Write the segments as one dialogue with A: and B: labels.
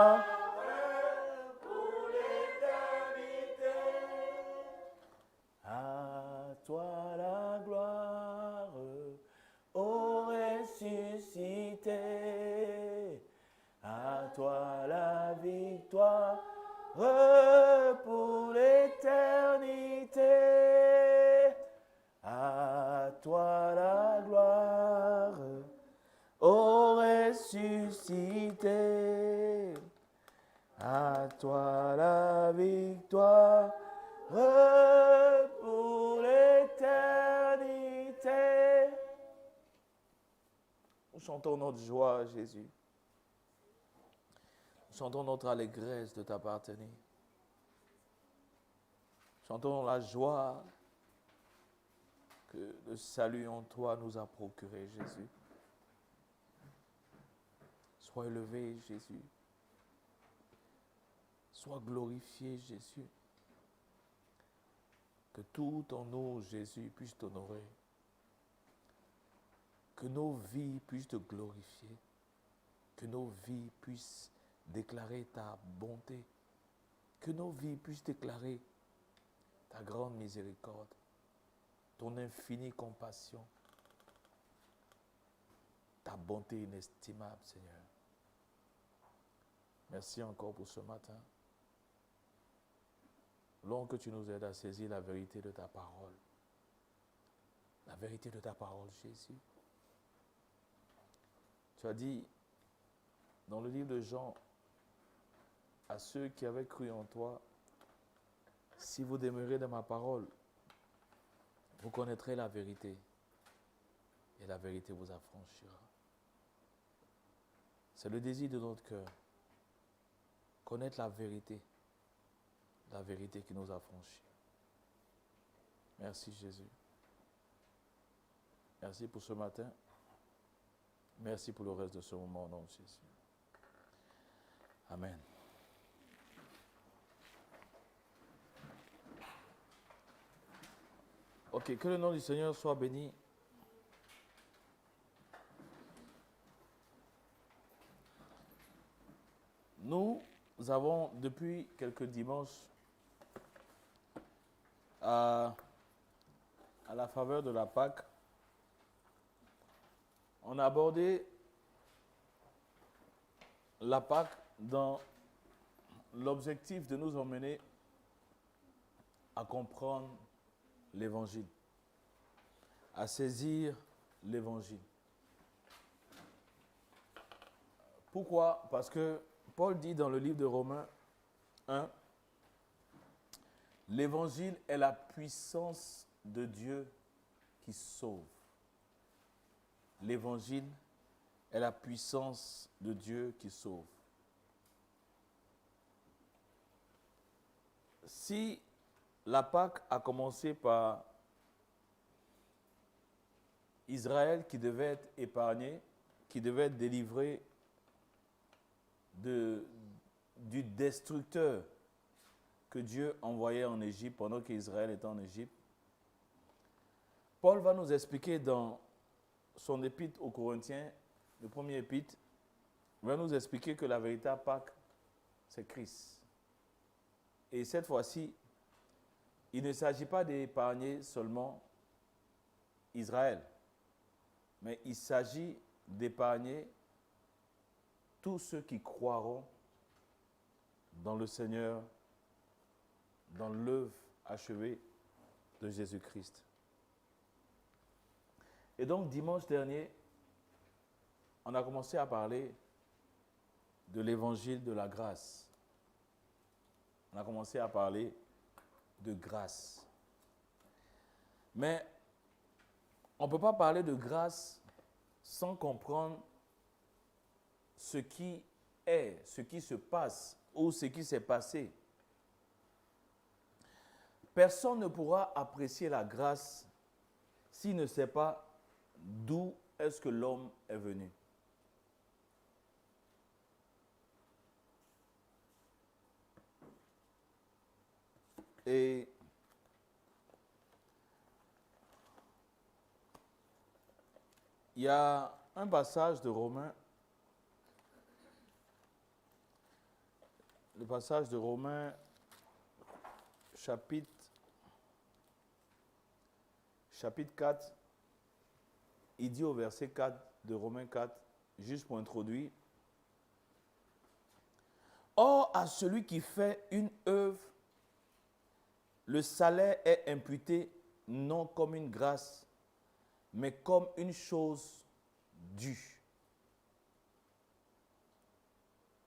A: pour l'éternité. À toi la gloire, ô ressuscité. À toi la victoire pour l'éternité. À toi la gloire, ô ressuscité. À toi la victoire pour l'éternité. Nous chantons notre joie, Jésus. Nous chantons notre allégresse de t'appartenir. Chantons la joie que le salut en toi nous a procuré, Jésus. Sois élevé, Jésus. Sois glorifié, Jésus. Que tout en nous, Jésus, puisse t'honorer. Que nos vies puissent te glorifier. Que nos vies puissent déclarer ta bonté. Que nos vies puissent déclarer ta grande miséricorde, ton infinie compassion, ta bonté inestimable, Seigneur. Merci encore pour ce matin. Long que tu nous aides à saisir la vérité de ta parole. La vérité de ta parole, Jésus. Tu as dit dans le livre de Jean à ceux qui avaient cru en toi, si vous demeurez dans ma parole, vous connaîtrez la vérité et la vérité vous affranchira. C'est le désir de notre cœur, connaître la vérité qui nous affranchit. Merci Jésus. Merci pour ce matin. Merci pour le reste de ce moment au nom de Jésus. Amen. Ok, que le nom du Seigneur soit béni. Nous avons depuis quelques dimanches, à la faveur de la Pâque, on a abordé la Pâque dans l'objectif de nous emmener à comprendre l'Évangile, à saisir l'Évangile. Pourquoi? Parce que Paul dit dans le livre de Romains 1, l'Évangile est la puissance de Dieu qui sauve. L'Évangile est la puissance de Dieu qui sauve. Si la Pâque a commencé par Israël qui devait être épargné, qui devait être délivré du destructeur que Dieu envoyait en Égypte pendant qu'Israël était en Égypte, Paul va nous expliquer dans son épître aux Corinthiens, le premier épître, va nous expliquer que la véritable Pâque, c'est Christ. Et cette fois-ci, il ne s'agit pas d'épargner seulement Israël, mais il s'agit d'épargner tous ceux qui croiront dans le Seigneur, dans l'œuvre achevée de Jésus-Christ. Et donc, dimanche dernier, on a commencé à parler de l'évangile de la grâce. On a commencé à parler de grâce. Mais on ne peut pas parler de grâce sans comprendre ce qui est, ce qui se passe ou ce qui s'est passé. Personne ne pourra apprécier la grâce s'il ne sait pas d'où est-ce que l'homme est venu. Et il y a un passage de Romains le passage de Romains, chapitre 4, il dit au verset 4 de Romains 4, juste pour introduire, « Or, à celui qui fait une œuvre, le salaire est imputé non comme une grâce, mais comme une chose due.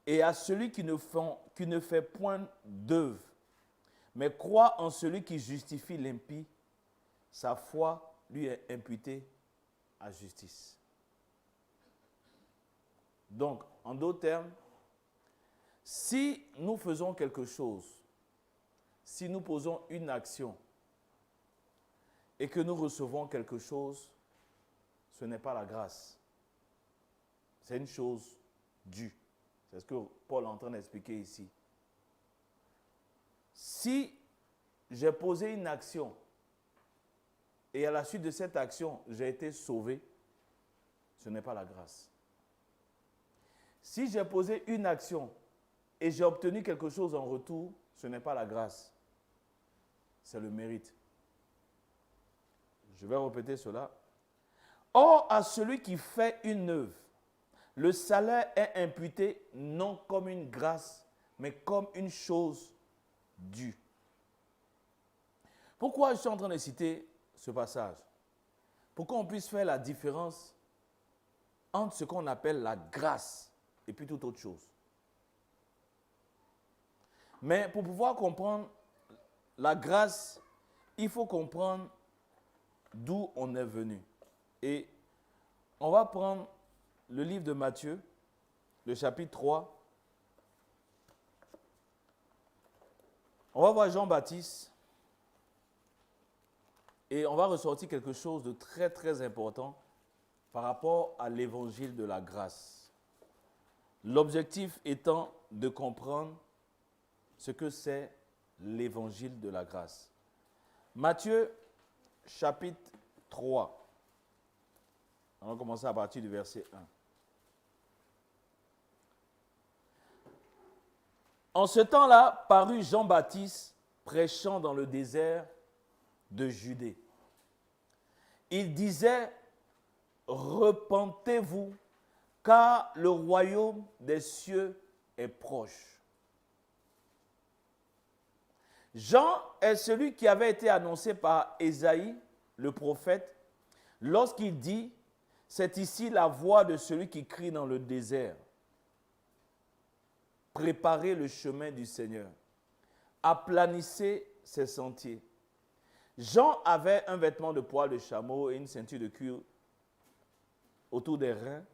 A: Et à celui qui ne fait point d'œuvre, mais croit en celui qui justifie l'impie, sa foi lui est imputée à justice. » Donc, en d'autres termes, si nous faisons quelque chose, si nous posons une action et que nous recevons quelque chose, ce n'est pas la grâce. C'est une chose due. C'est ce que Paul est en train d'expliquer ici. Si j'ai posé une action et à la suite de cette action, j'ai été sauvé, ce n'est pas la grâce. Si j'ai posé une action et j'ai obtenu quelque chose en retour, ce n'est pas la grâce. C'est le mérite. Je vais répéter cela. Or, à celui qui fait une œuvre, le salaire est imputé non comme une grâce, mais comme une chose due. Pourquoi je suis en train de citer ce passage? Pour qu'on puisse faire la différence entre ce qu'on appelle la grâce et puis toute autre chose. Mais pour pouvoir comprendre la grâce, il faut comprendre d'où on est venu. Et on va prendre le livre de Matthieu, le chapitre 3. On va voir Jean-Baptiste et on va ressortir quelque chose de très très important par rapport à l'évangile de la grâce. L'objectif étant de comprendre ce que c'est l'évangile de la grâce. Matthieu, chapitre 3. On va commencer à partir du verset 1. En ce temps-là, parut Jean-Baptiste prêchant dans le désert de Judée. Il disait, « Repentez-vous, car le royaume des cieux est proche. » Jean est celui qui avait été annoncé par Ésaïe, le prophète, lorsqu'il dit, « C'est ici la voix de celui qui crie dans le désert. Préparez le chemin du Seigneur. Aplanissez ses sentiers. » Jean avait un vêtement de poil de chameau et une ceinture de cuir autour des reins.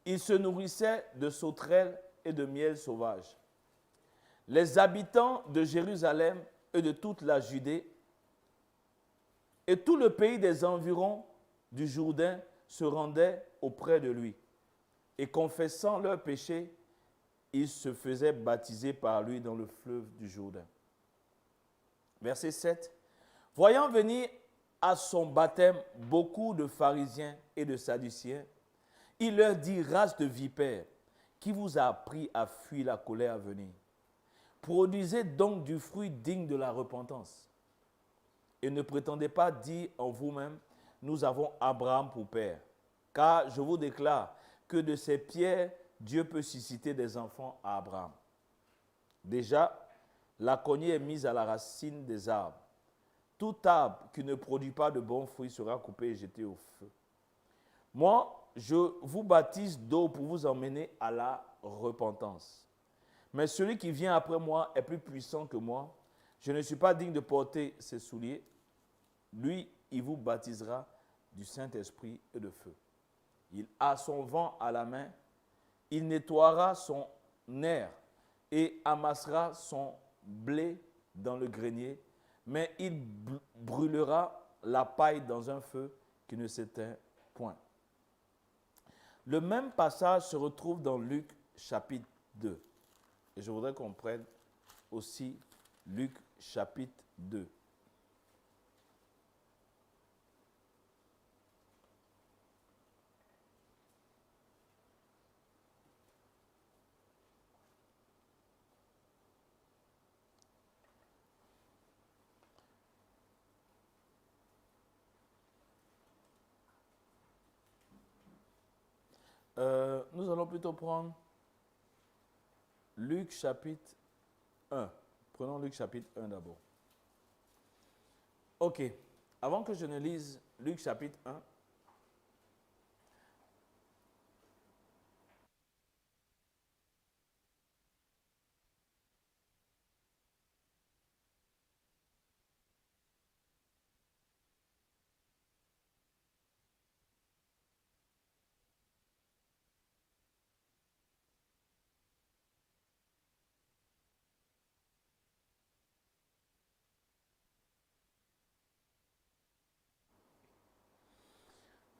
A: Il se nourrissait de sauterelles et de miel sauvage. Les habitants de Jérusalem et de toute la Judée et tout le pays des environs du Jourdain se rendaient auprès de lui. Et confessant leurs péchés, ils se faisaient baptiser par lui dans le fleuve du Jourdain. Verset 7. Voyant venir à son baptême beaucoup de pharisiens et de sadduciens, il leur dit, race de vipères, qui vous a appris à fuir la colère à venir? Produisez donc du fruit digne de la repentance. Et ne prétendez pas dire en vous-même, nous avons Abraham pour père. Car je vous déclare que de ces pierres, Dieu peut susciter des enfants à Abraham. Déjà, la cognée est mise à la racine des arbres. Tout arbre qui ne produit pas de bons fruits sera coupé et jeté au feu. Moi, je vous baptise d'eau pour vous emmener à la repentance. Mais celui qui vient après moi est plus puissant que moi. Je ne suis pas digne de porter ses souliers. Lui, il vous baptisera du Saint-Esprit et de feu. Il a son vent à la main. Il nettoiera son aire et amassera son blé dans le grenier, mais il brûlera la paille dans un feu qui ne s'éteint point. Le même passage se retrouve dans Luc chapitre 2. Et je voudrais qu'on prenne aussi Luc chapitre 2. Nous allons plutôt prendre Luc chapitre 1. Prenons Luc chapitre 1 d'abord. Ok. Avant que je ne lise Luc chapitre 1,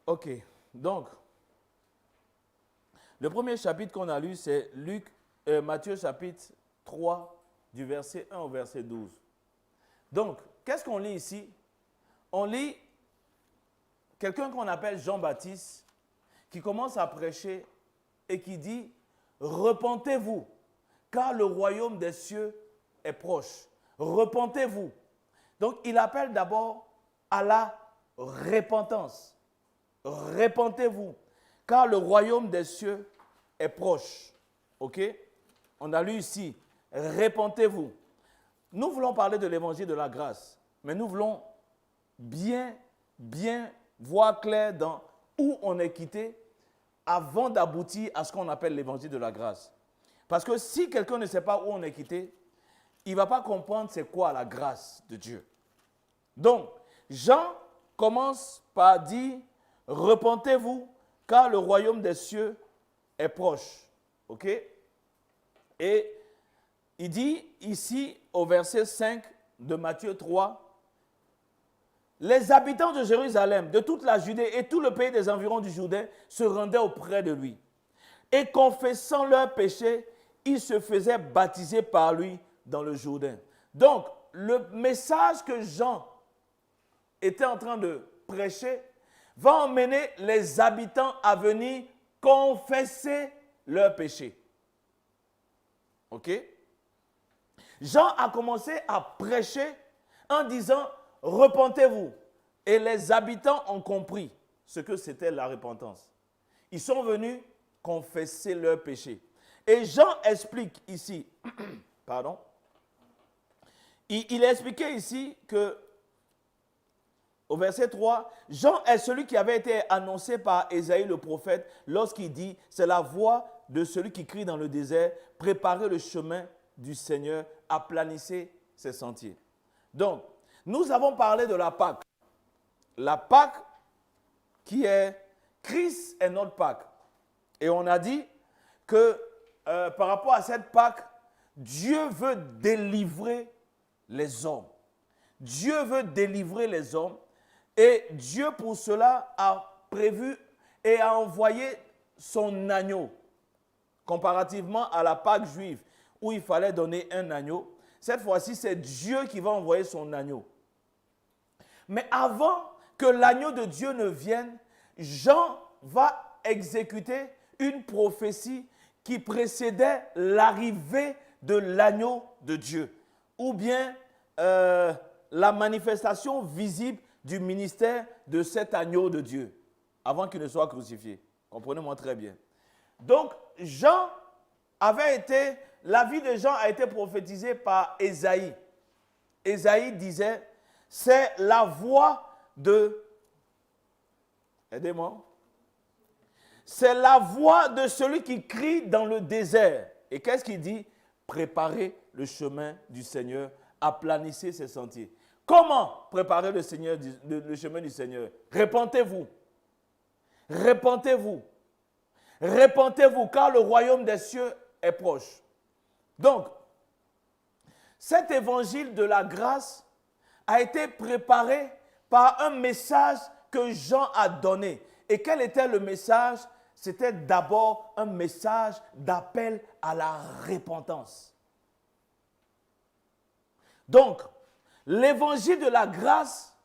A: ok. Donc, le premier chapitre qu'on a lu, c'est Matthieu chapitre 3, du verset 1 au verset 12. Donc, qu'est-ce qu'on lit ici? On lit quelqu'un qu'on appelle Jean-Baptiste qui commence à prêcher et qui dit « Repentez-vous, car le royaume des cieux est proche. Repentez-vous. » Donc, il appelle d'abord à la repentance. Repentez-vous, car le royaume des cieux est proche. OK? On a lu ici, repentez-vous. Nous voulons parler de l'évangile de la grâce, mais nous voulons bien voir clair dans où on est quitté avant d'aboutir à ce qu'on appelle l'évangile de la grâce. Parce que si quelqu'un ne sait pas où on est quitté, il ne va pas comprendre c'est quoi la grâce de Dieu. Donc, Jean commence par dire « Repentez-vous, car le royaume des cieux est proche. » OK? Et il dit ici au verset 5 de Matthieu 3, « Les habitants de Jérusalem, de toute la Judée et tout le pays des environs du Jourdain se rendaient auprès de lui. Et confessant leurs péchés, ils se faisaient baptiser par lui dans le Jourdain. » Donc, le message que Jean était en train de prêcher va emmener les habitants à venir confesser leurs péchés. OK? Jean a commencé à prêcher en disant « Repentez-vous ». Et les habitants ont compris ce que c'était la repentance. Ils sont venus confesser leurs péchés. Et Jean explique ici, pardon, il a expliqué ici que, au verset 3, Jean est celui qui avait été annoncé par Ésaïe le prophète lorsqu'il dit « C'est la voix de celui qui crie dans le désert, préparez le chemin du Seigneur, aplanissez ses sentiers. » Donc, nous avons parlé de la Pâque. La Pâque qui est Christ est notre Pâque. Et on a dit que par rapport à cette Pâque, Dieu veut délivrer les hommes. Dieu veut délivrer les hommes. Et Dieu, pour cela, a prévu et a envoyé son agneau. Comparativement à la Pâque juive, où il fallait donner un agneau, cette fois-ci, c'est Dieu qui va envoyer son agneau. Mais avant que l'agneau de Dieu ne vienne, Jean va exécuter une prophétie qui précédait l'arrivée de l'agneau de Dieu, ou bien la manifestation visible du ministère de cet agneau de Dieu, avant qu'il ne soit crucifié. Comprenez-moi très bien. Donc, la vie de Jean a été prophétisée par Ésaïe. Ésaïe disait, c'est la voix de... Aidez-moi. C'est la voix de celui qui crie dans le désert. Et qu'est-ce qu'il dit? Préparez le chemin du Seigneur, aplanissez ses sentiers. Comment préparer le chemin du Seigneur? Repentez-vous. Repentez-vous. Repentez-vous, car le royaume des cieux est proche. Donc, cet évangile de la grâce a été préparé par un message que Jean a donné. Et quel était le message? C'était d'abord un message d'appel à la repentance. Donc, l'évangile de la grâce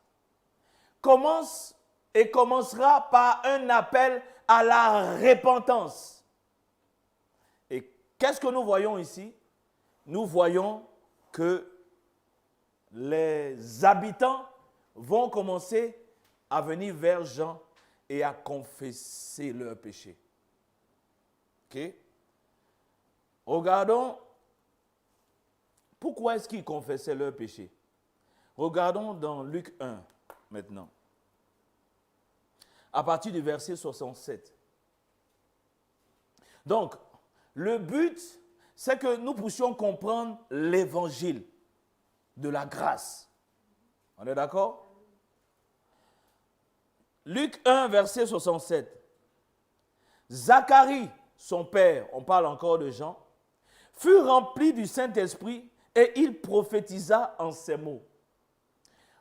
A: commence et commencera par un appel à la repentance. Et qu'est-ce que nous voyons ici? Nous voyons que les habitants vont commencer à venir vers Jean et à confesser leurs péchés. Ok? Regardons, pourquoi est-ce qu'ils confessaient leurs péchés? Regardons dans Luc 1 maintenant, à partir du verset 67. Donc, le but, c'est que nous puissions comprendre l'évangile de la grâce. On est d'accord? Luc 1, verset 67. Zacharie, son père, on parle encore de Jean, fut rempli du Saint-Esprit et il prophétisa en ces mots.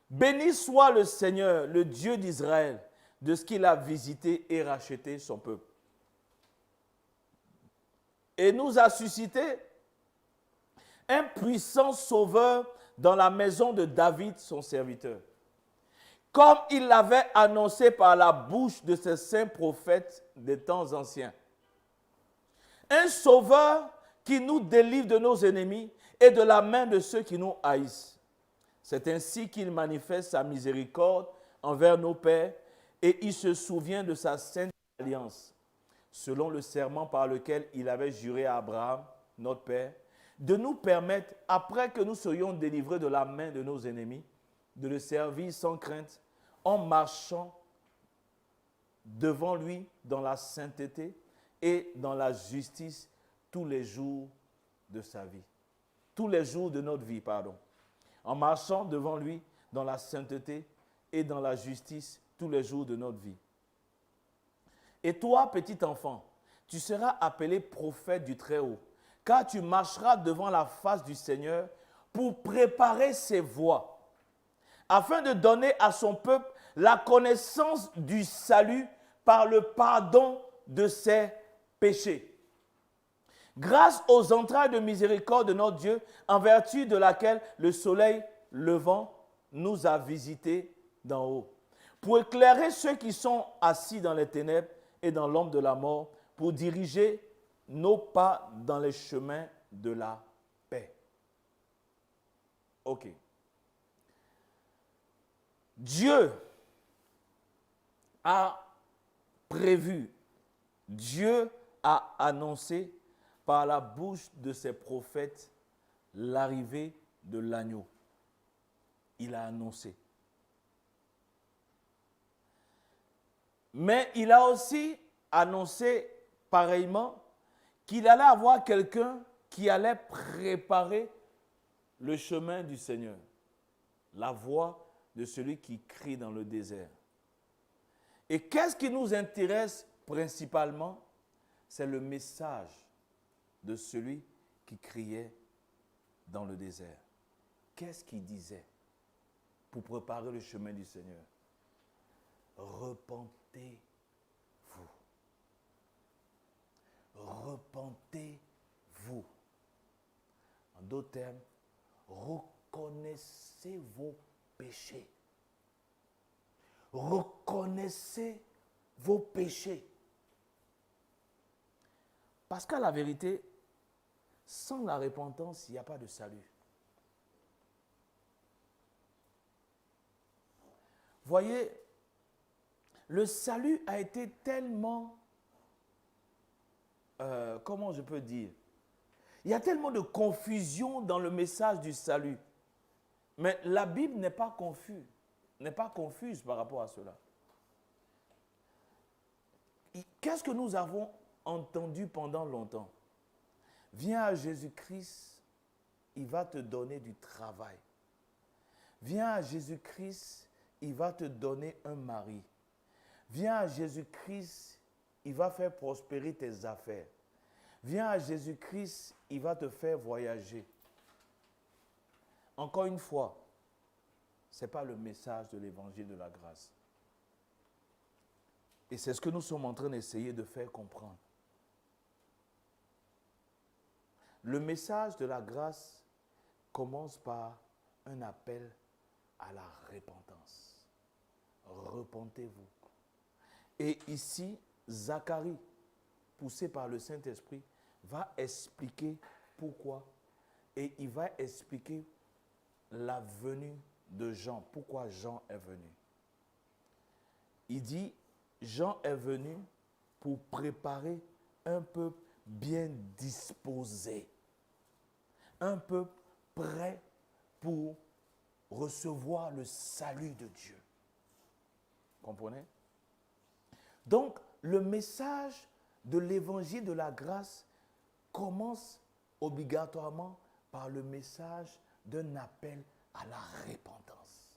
A: Béni soit le Seigneur, le Dieu d'Israël, de ce qu'il a visité et racheté son peuple. Et nous a suscité un puissant sauveur dans la maison de David, son serviteur. Comme il l'avait annoncé par la bouche de ses saints prophètes des temps anciens. Un sauveur qui nous délivre de nos ennemis et de la main de ceux qui nous haïssent. C'est ainsi qu'il manifeste sa miséricorde envers nos pères et il se souvient de sa sainte alliance, selon le serment par lequel il avait juré à Abraham, notre père, de nous permettre, après que nous serions délivrés de la main de nos ennemis, de le servir sans crainte, en marchant devant lui dans la sainteté et dans la justice tous les jours de sa vie. Tous les jours de notre vie, pardon. En marchant devant lui dans la sainteté et dans la justice tous les jours de notre vie. Et toi, petit enfant, tu seras appelé prophète du Très-Haut, car tu marcheras devant la face du Seigneur pour préparer ses voies, afin de donner à son peuple la connaissance du salut par le pardon de ses péchés. Grâce aux entrailles de miséricorde de notre Dieu, en vertu de laquelle le soleil levant nous a visités d'en haut, pour éclairer ceux qui sont assis dans les ténèbres et dans l'ombre de la mort, pour diriger nos pas dans les chemins de la paix. Ok. Dieu a prévu, Dieu a annoncé par la bouche de ses prophètes l'arrivée de l'agneau. Il a annoncé. Mais il a aussi annoncé pareillement qu'il allait avoir quelqu'un qui allait préparer le chemin du Seigneur, la voie de celui qui crie dans le désert. Et qu'est-ce qui nous intéresse principalement? C'est le message de celui qui criait dans le désert. Qu'est-ce qu'il disait pour préparer le chemin du Seigneur? Repentez-vous. Repentez-vous. En d'autres termes, reconnaissez vos péchés. Reconnaissez vos péchés. Parce qu'à la vérité, sans la repentance, il n'y a pas de salut. Voyez, le salut a été tellement, comment je peux dire, il y a tellement de confusion dans le message du salut. Mais la Bible n'est pas confuse par rapport à cela. Qu'est-ce que nous avons entendu pendant longtemps? Viens à Jésus-Christ, il va te donner du travail. Viens à Jésus-Christ, il va te donner un mari. Viens à Jésus-Christ, il va faire prospérer tes affaires. Viens à Jésus-Christ, il va te faire voyager. Encore une fois, ce n'est pas le message de l'évangile de la grâce. Et c'est ce que nous sommes en train d'essayer de faire comprendre. Le message de la grâce commence par un appel à la repentance. Repentez-vous. Et ici, Zacharie, poussé par le Saint-Esprit, va expliquer pourquoi. Et il va expliquer la venue de Jean. Pourquoi Jean est venu. Il dit, Jean est venu pour préparer un peuple bien disposé. Un peuple prêt pour recevoir le salut de Dieu. Comprenez? Donc, le message de l'évangile de la grâce commence obligatoirement par le message d'un appel à la repentance.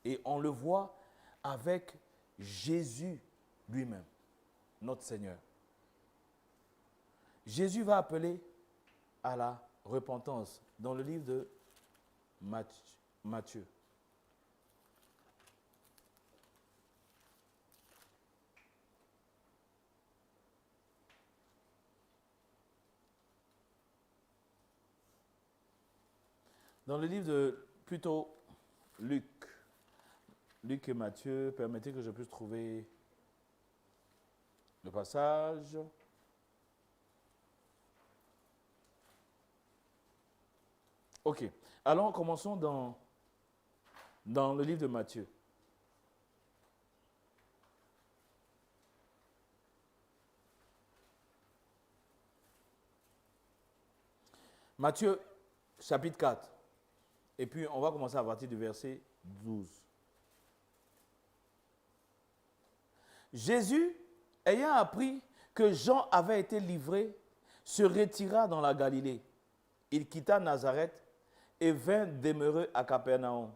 A: Et on le voit avec Jésus lui-même, notre Seigneur. Jésus va appeler à la repentance dans le livre de Matthieu. Dans le livre de, plutôt, Luc et Matthieu, permettez que je puisse trouver le passage. Ok, alors commençons dans le livre de Matthieu. Matthieu, chapitre 4. Et puis, on va commencer à partir du verset 12. Jésus, ayant appris que Jean avait été livré, se retira dans la Galilée. Il quitta Nazareth et vint demeurer à Capernaum,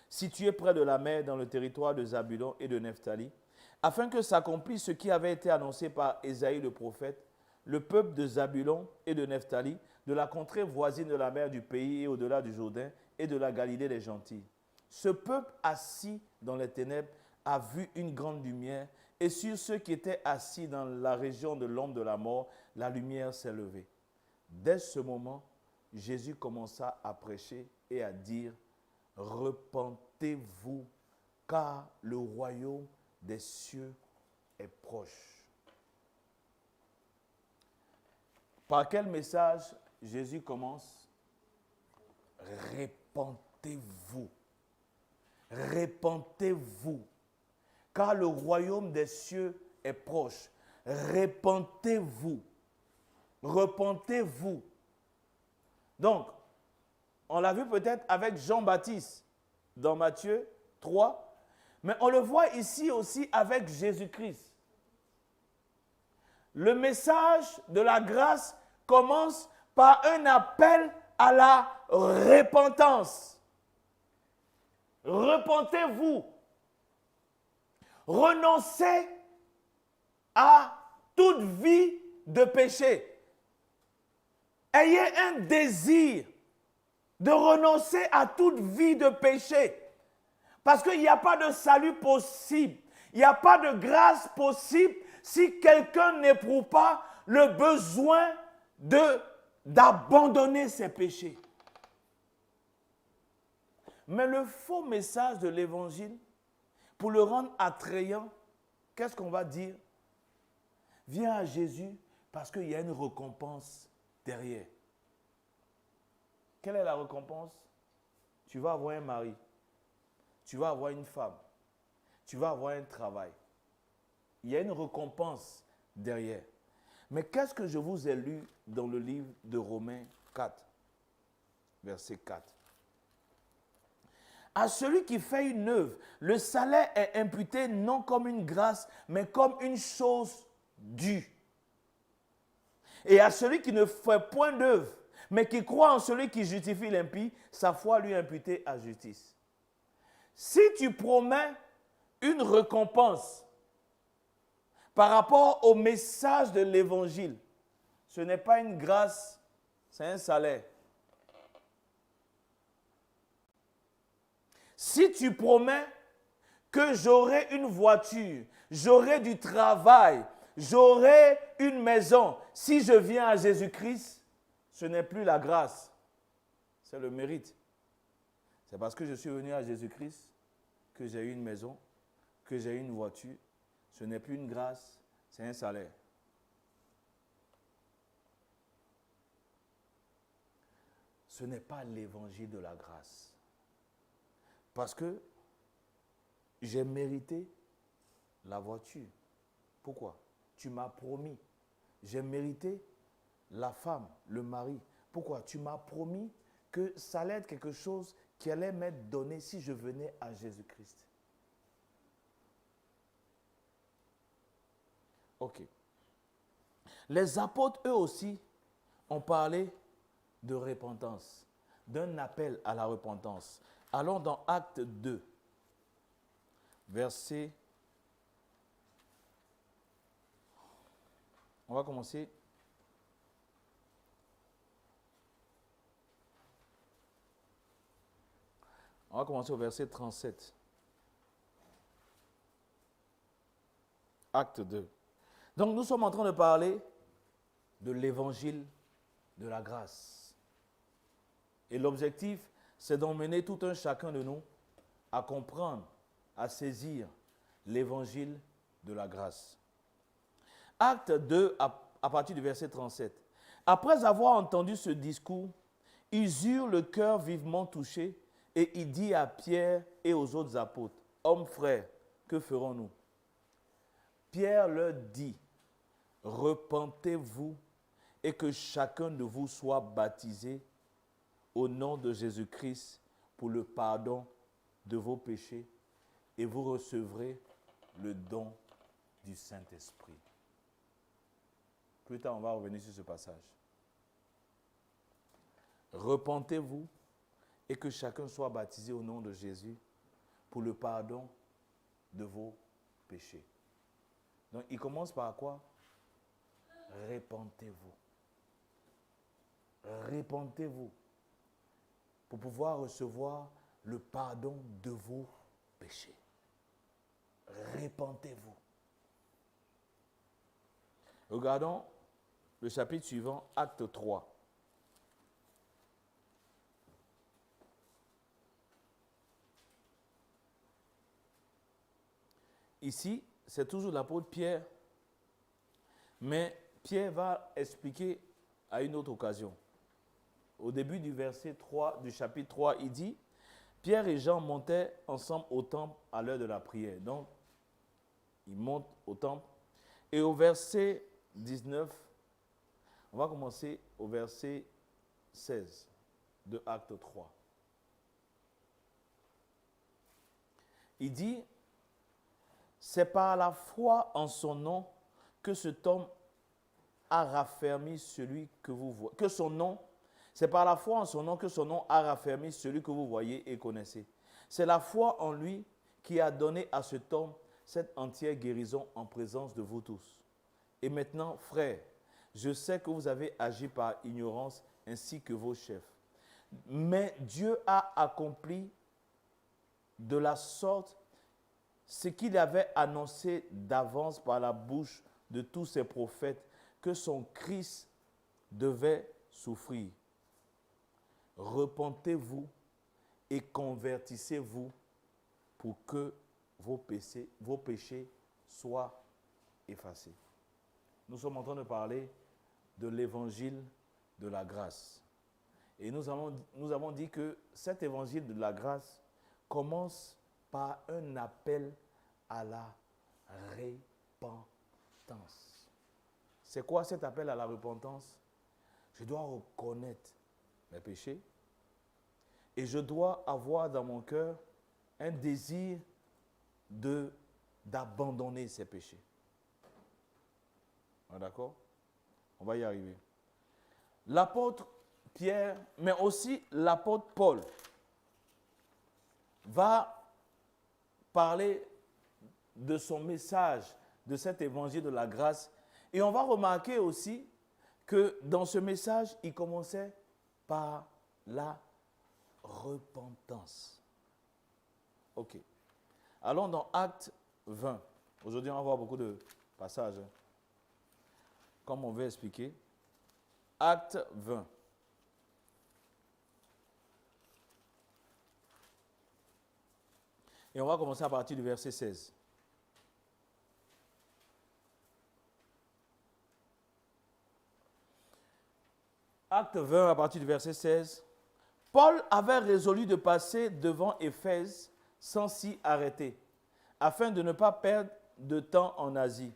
A: situé près de la mer dans le territoire de Zabulon et de Nephtali, afin que s'accomplisse ce qui avait été annoncé par Ésaïe le prophète. Le peuple de Zabulon et de Nephtali, de la contrée voisine de la mer du pays et au-delà du Jourdain, et de la Galilée des gentils. Ce peuple assis dans les ténèbres a vu une grande lumière, et sur ceux qui étaient assis dans la région de l'ombre de la mort, la lumière s'est levée. Dès ce moment, Jésus commença à prêcher et à dire « Repentez-vous, car le royaume des cieux est proche. » Par quel message Jésus commence? Repentez-vous. Repentez-vous. Car le royaume des cieux est proche. Repentez-vous. Repentez-vous. Donc, on l'a vu peut-être avec Jean-Baptiste dans Matthieu 3, mais on le voit ici aussi avec Jésus-Christ. Le message de la grâce commence par un appel à la repentance. Repentez-vous. Renoncez à toute vie de péché. Ayez un désir de renoncer à toute vie de péché. Parce qu'il n'y a pas de salut possible. Il n'y a pas de grâce possible si quelqu'un n'éprouve pas le besoin d'abandonner ses péchés. Mais le faux message de l'évangile, pour le rendre attrayant, qu'est-ce qu'on va dire? Viens à Jésus parce qu'il y a une récompense derrière. Quelle est la récompense? Tu vas avoir un mari, tu vas avoir une femme, tu vas avoir un travail. Il y a une récompense derrière. Mais qu'est-ce que je vous ai lu dans le livre de Romains 4, verset 4? À celui qui fait une œuvre, le salaire est imputé non comme une grâce, mais comme une chose due. Et à celui qui ne fait point d'œuvre, mais qui croit en celui qui justifie l'impie, sa foi lui est imputée à justice. Si tu promets une récompense par rapport au message de l'évangile, ce n'est pas une grâce, c'est un salaire. Si tu promets que j'aurai une voiture, j'aurai du travail, j'aurai une maison, si je viens à Jésus-Christ, ce n'est plus la grâce, c'est le mérite. C'est parce que je suis venu à Jésus-Christ que j'ai eu une maison, que j'ai eu une voiture. Ce n'est plus une grâce, c'est un salaire. Ce n'est pas l'évangile de la grâce. Parce que j'ai mérité la voiture. Pourquoi? Tu m'as promis. j'ai mérité la femme, le mari. Pourquoi? Tu m'as promis que ça allait être quelque chose qui allait m'être donné si je venais à Jésus-Christ. Ok. Les apôtres, eux aussi, ont parlé de repentance, d'un appel à la repentance. Allons dans Acte 2, verset... On va commencer. On va commencer au verset 37. Acte 2. Donc nous sommes en train de parler de l'évangile de la grâce. Et l'objectif, c'est d'emmener tout un chacun de nous à comprendre, à saisir l'évangile de la grâce. Acte 2, à partir du verset 37. Après avoir entendu ce discours, ils eurent le cœur vivement touché et il dit à Pierre et aux autres apôtres, « Hommes frères, que ferons-nous » Pierre leur dit, « Repentez-vous et que chacun de vous soit baptisé au nom de Jésus-Christ pour le pardon de vos péchés et vous recevrez le don du Saint-Esprit. » Plus tard, on va revenir sur ce passage. Repentez-vous et que chacun soit baptisé au nom de Jésus pour le pardon de vos péchés. Donc, il commence par quoi? Repentez-vous. Repentez-vous pour pouvoir recevoir le pardon de vos péchés. Repentez-vous. Regardons le chapitre suivant, Acte 3. Ici, c'est toujours l'apôtre Pierre, mais Pierre va expliquer à une autre occasion. Au début du verset 3 du chapitre 3, il dit, Pierre et Jean montaient ensemble au temple à l'heure de la prière. Donc, ils montent au temple. Et au verset 19, on va commencer au verset 16 de Acte 3. Il dit, c'est par la foi en son nom que cet homme a raffermi celui que vous voyez. C'est par la foi en son nom que son nom a raffermi celui que vous voyez et connaissez. C'est la foi en lui qui a donné à cet homme cette entière guérison en présence de vous tous. Et maintenant, frères, je sais que vous avez agi par ignorance ainsi que vos chefs. Mais Dieu a accompli de la sorte ce qu'il avait annoncé d'avance par la bouche de tous ses prophètes, que son Christ devait souffrir. Repentez-vous et convertissez-vous pour que vos péchés soient effacés. Nous sommes en train de parler de l'évangile de la grâce. Et nous avons dit que cet évangile de la grâce commence par un appel à la repentance. C'est quoi cet appel à la repentance? Je dois reconnaître mes péchés et je dois avoir dans mon cœur un désir d'abandonner ces péchés. D'accord? On va y arriver. L'apôtre Pierre, mais aussi l'apôtre Paul, va parler de son message, de cet évangile de la grâce. Et on va remarquer aussi que dans ce message, il commençait par la repentance. Ok. Allons dans Acte 20. Aujourd'hui, on va voir beaucoup de passages, comme on veut expliquer. Acte 20. Et on va commencer à partir du verset 16. Acte 20, à partir du verset 16. Paul avait résolu de passer devant Éphèse sans s'y arrêter, afin de ne pas perdre de temps en Asie,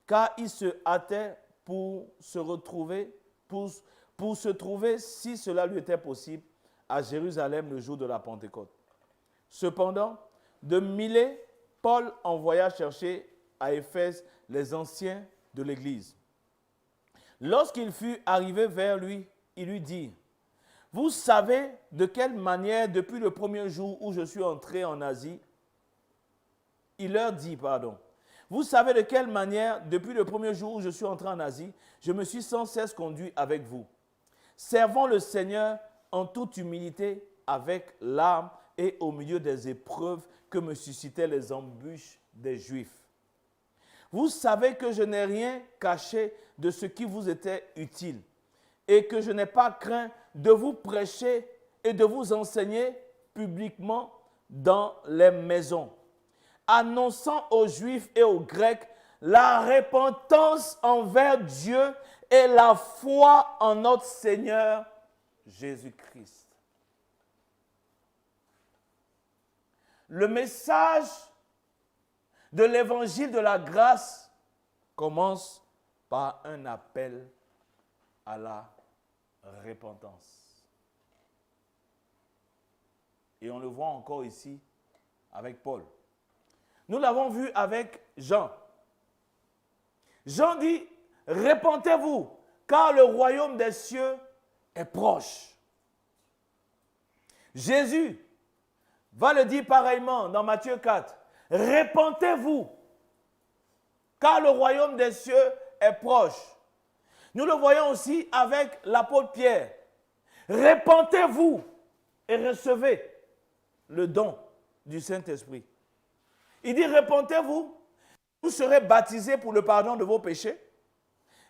A: car il se hâtait pour se retrouver, pour se trouver, si cela lui était possible, à Jérusalem le jour de la Pentecôte. Cependant, de Milet, Paul envoya chercher à Éphèse les anciens de l'Église. Lorsqu'il fut arrivé vers lui, il lui dit, « Vous savez de quelle manière, depuis le premier jour où je suis entré en Asie, il leur dit, pardon, vous savez de quelle manière, depuis le premier jour où je suis entré en Asie, je me suis sans cesse conduit avec vous. Servons le Seigneur en toute humilité, avec larmes et au milieu des épreuves que me suscitaient les embûches des Juifs. Vous savez que je n'ai rien caché de ce qui vous était utile et que je n'ai pas craint de vous prêcher et de vous enseigner publiquement dans les maisons, annonçant aux Juifs et aux Grecs la repentance envers Dieu et la foi en notre Seigneur Jésus-Christ. » Le message de l'évangile de la grâce commence par un appel à la repentance. Et on le voit encore ici avec Paul. Nous l'avons vu avec Jean. Jean dit, « Repentez-vous, car le royaume des cieux est proche. » Jésus va le dire pareillement dans Matthieu 4. « Repentez-vous, car le royaume des cieux est proche. » Nous le voyons aussi avec l'apôtre Pierre. « Repentez-vous et recevez le don du Saint-Esprit. » Il dit, « Repentez-vous, vous serez baptisés pour le pardon de vos péchés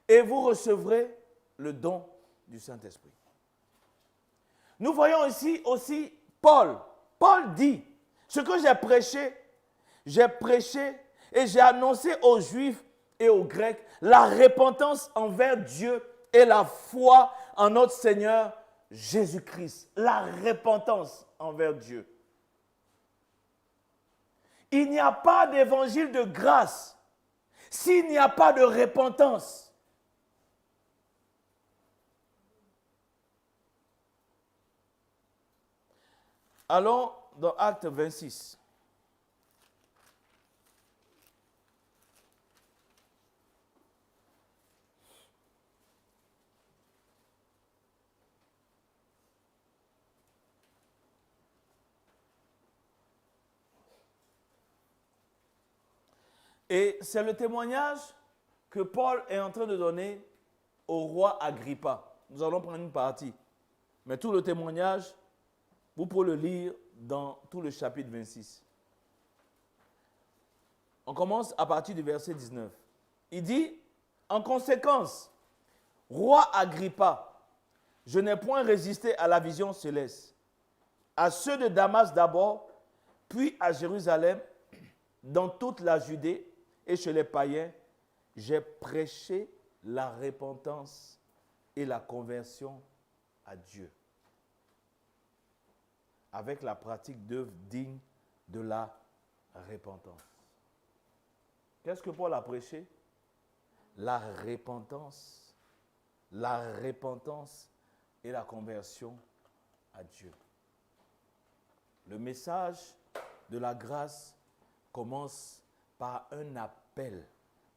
A: et vous recevrez le don du Saint-Esprit. » Nous voyons ici aussi Paul. Paul dit, ce que j'ai prêché et j'ai annoncé aux Juifs et aux Grecs la repentance envers Dieu et la foi en notre Seigneur Jésus-Christ. La repentance envers Dieu. Il n'y a pas d'évangile de grâce s'il n'y a pas de repentance. Allons dans Acte 26. Et c'est le témoignage que Paul est en train de donner au roi Agrippa. Nous allons prendre une partie. Mais tout le témoignage, vous pouvez le lire dans tout le chapitre 26. On commence à partir du verset 19. Il dit, en conséquence, roi Agrippa, je n'ai point résisté à la vision céleste, à ceux de Damas d'abord, puis à Jérusalem, dans toute la Judée et chez les païens, j'ai prêché la repentance et la conversion à Dieu, avec la pratique d'œuvres dignes de la repentance. Qu'est-ce que Paul a prêché? La repentance et la conversion à Dieu. Le message de la grâce commence par un appel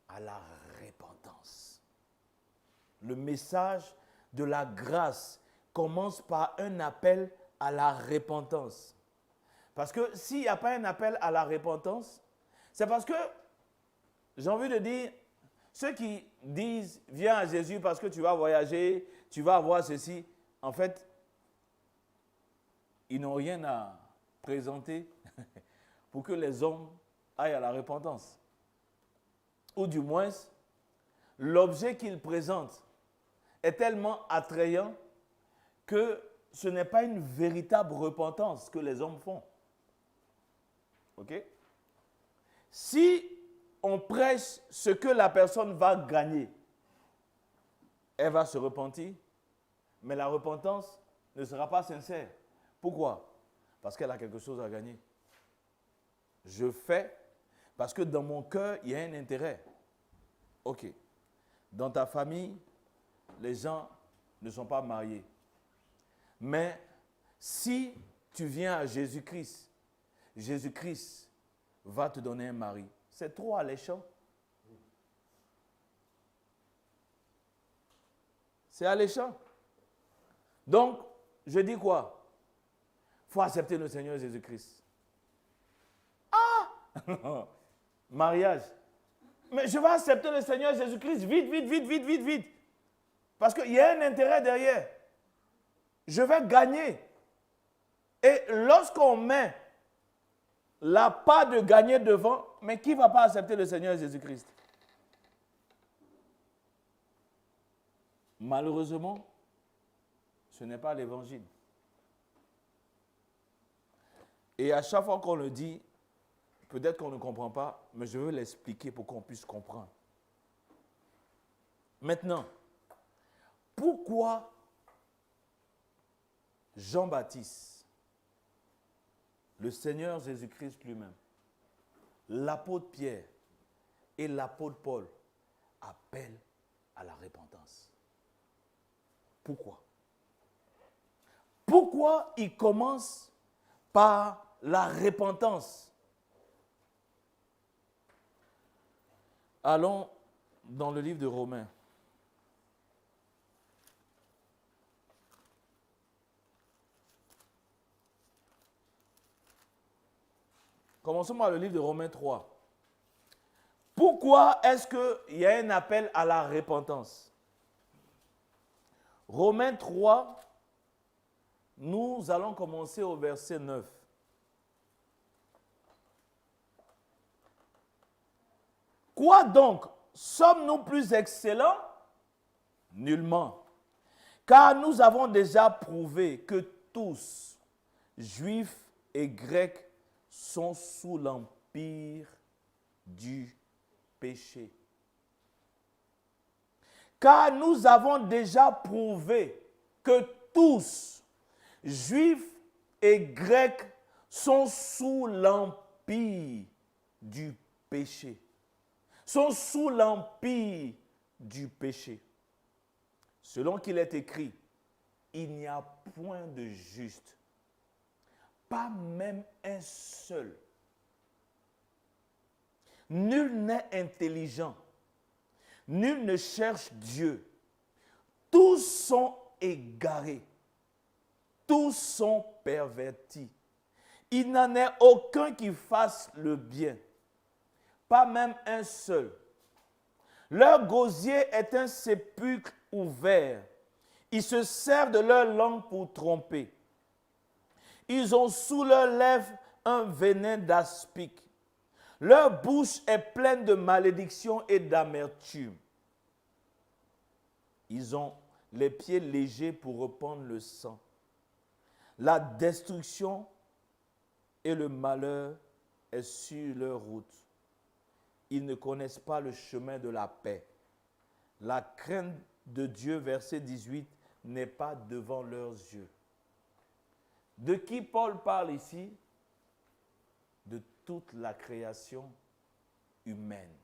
A: à la repentance. Le message de la grâce commence par un appel à la repentance. Parce que s'il n'y a pas un appel à la repentance, c'est parce que, j'ai envie de dire, ceux qui disent, viens à Jésus parce que tu vas voyager, tu vas avoir ceci, en fait, ils n'ont rien à présenter pour que les hommes aillent à la repentance. Ou du moins, l'objet qu'ils présentent est tellement attrayant que ce n'est pas une véritable repentance que les hommes font. OK? Si on prêche ce que la personne va gagner, elle va se repentir, mais la repentance ne sera pas sincère. Pourquoi? Parce qu'elle a quelque chose à gagner. Je fais parce que dans mon cœur, il y a un intérêt. OK. Dans ta famille, les gens ne sont pas mariés. Mais si tu viens à Jésus-Christ, Jésus-Christ va te donner un mari. C'est trop alléchant. C'est alléchant. Donc, je dis quoi? Il faut accepter le Seigneur Jésus-Christ. Ah! Mariage. Mais je vais accepter le Seigneur Jésus-Christ vite, vite, vite, vite, vite, vite. Parce qu'il y a un intérêt derrière. Je vais gagner. Et lorsqu'on met la part de gagner devant, mais qui ne va pas accepter le Seigneur Jésus-Christ? Malheureusement, ce n'est pas l'évangile. Et à chaque fois qu'on le dit, peut-être qu'on ne comprend pas, mais je veux l'expliquer pour qu'on puisse comprendre. Maintenant, pourquoi Jean-Baptiste, le Seigneur Jésus-Christ lui-même, l'apôtre Pierre et l'apôtre Paul appellent à la repentance? Pourquoi? Pourquoi il commence par la repentance? Allons dans le livre de Romains. Commençons par le livre de Romains 3. Pourquoi est-ce qu'il y a un appel à la repentance? Romains 3, nous allons commencer au verset 9. Quoi donc? Sommes-nous plus excellents? Nullement. Car nous avons déjà prouvé que tous, juifs et grecs, sont sous l'empire du péché. Car nous avons déjà prouvé que tous, juifs et grecs, sont sous l'empire du péché. Sont sous l'empire du péché. Selon qu'il est écrit, il n'y a point de juste, pas même un seul. Nul n'est intelligent, nul ne cherche Dieu. Tous sont égarés, tous sont pervertis. Il n'en est aucun qui fasse le bien, pas même un seul. Leur gosier est un sépulcre ouvert. Ils se servent de leur langue pour tromper. Ils ont sous leurs lèvres un venin d'aspic. Leur bouche est pleine de malédiction et d'amertume. Ils ont les pieds légers pour répandre le sang. La destruction et le malheur est sur leur route. Ils ne connaissent pas le chemin de la paix. La crainte de Dieu, verset 18, n'est pas devant leurs yeux. De qui Paul parle ici? De toute la création humaine.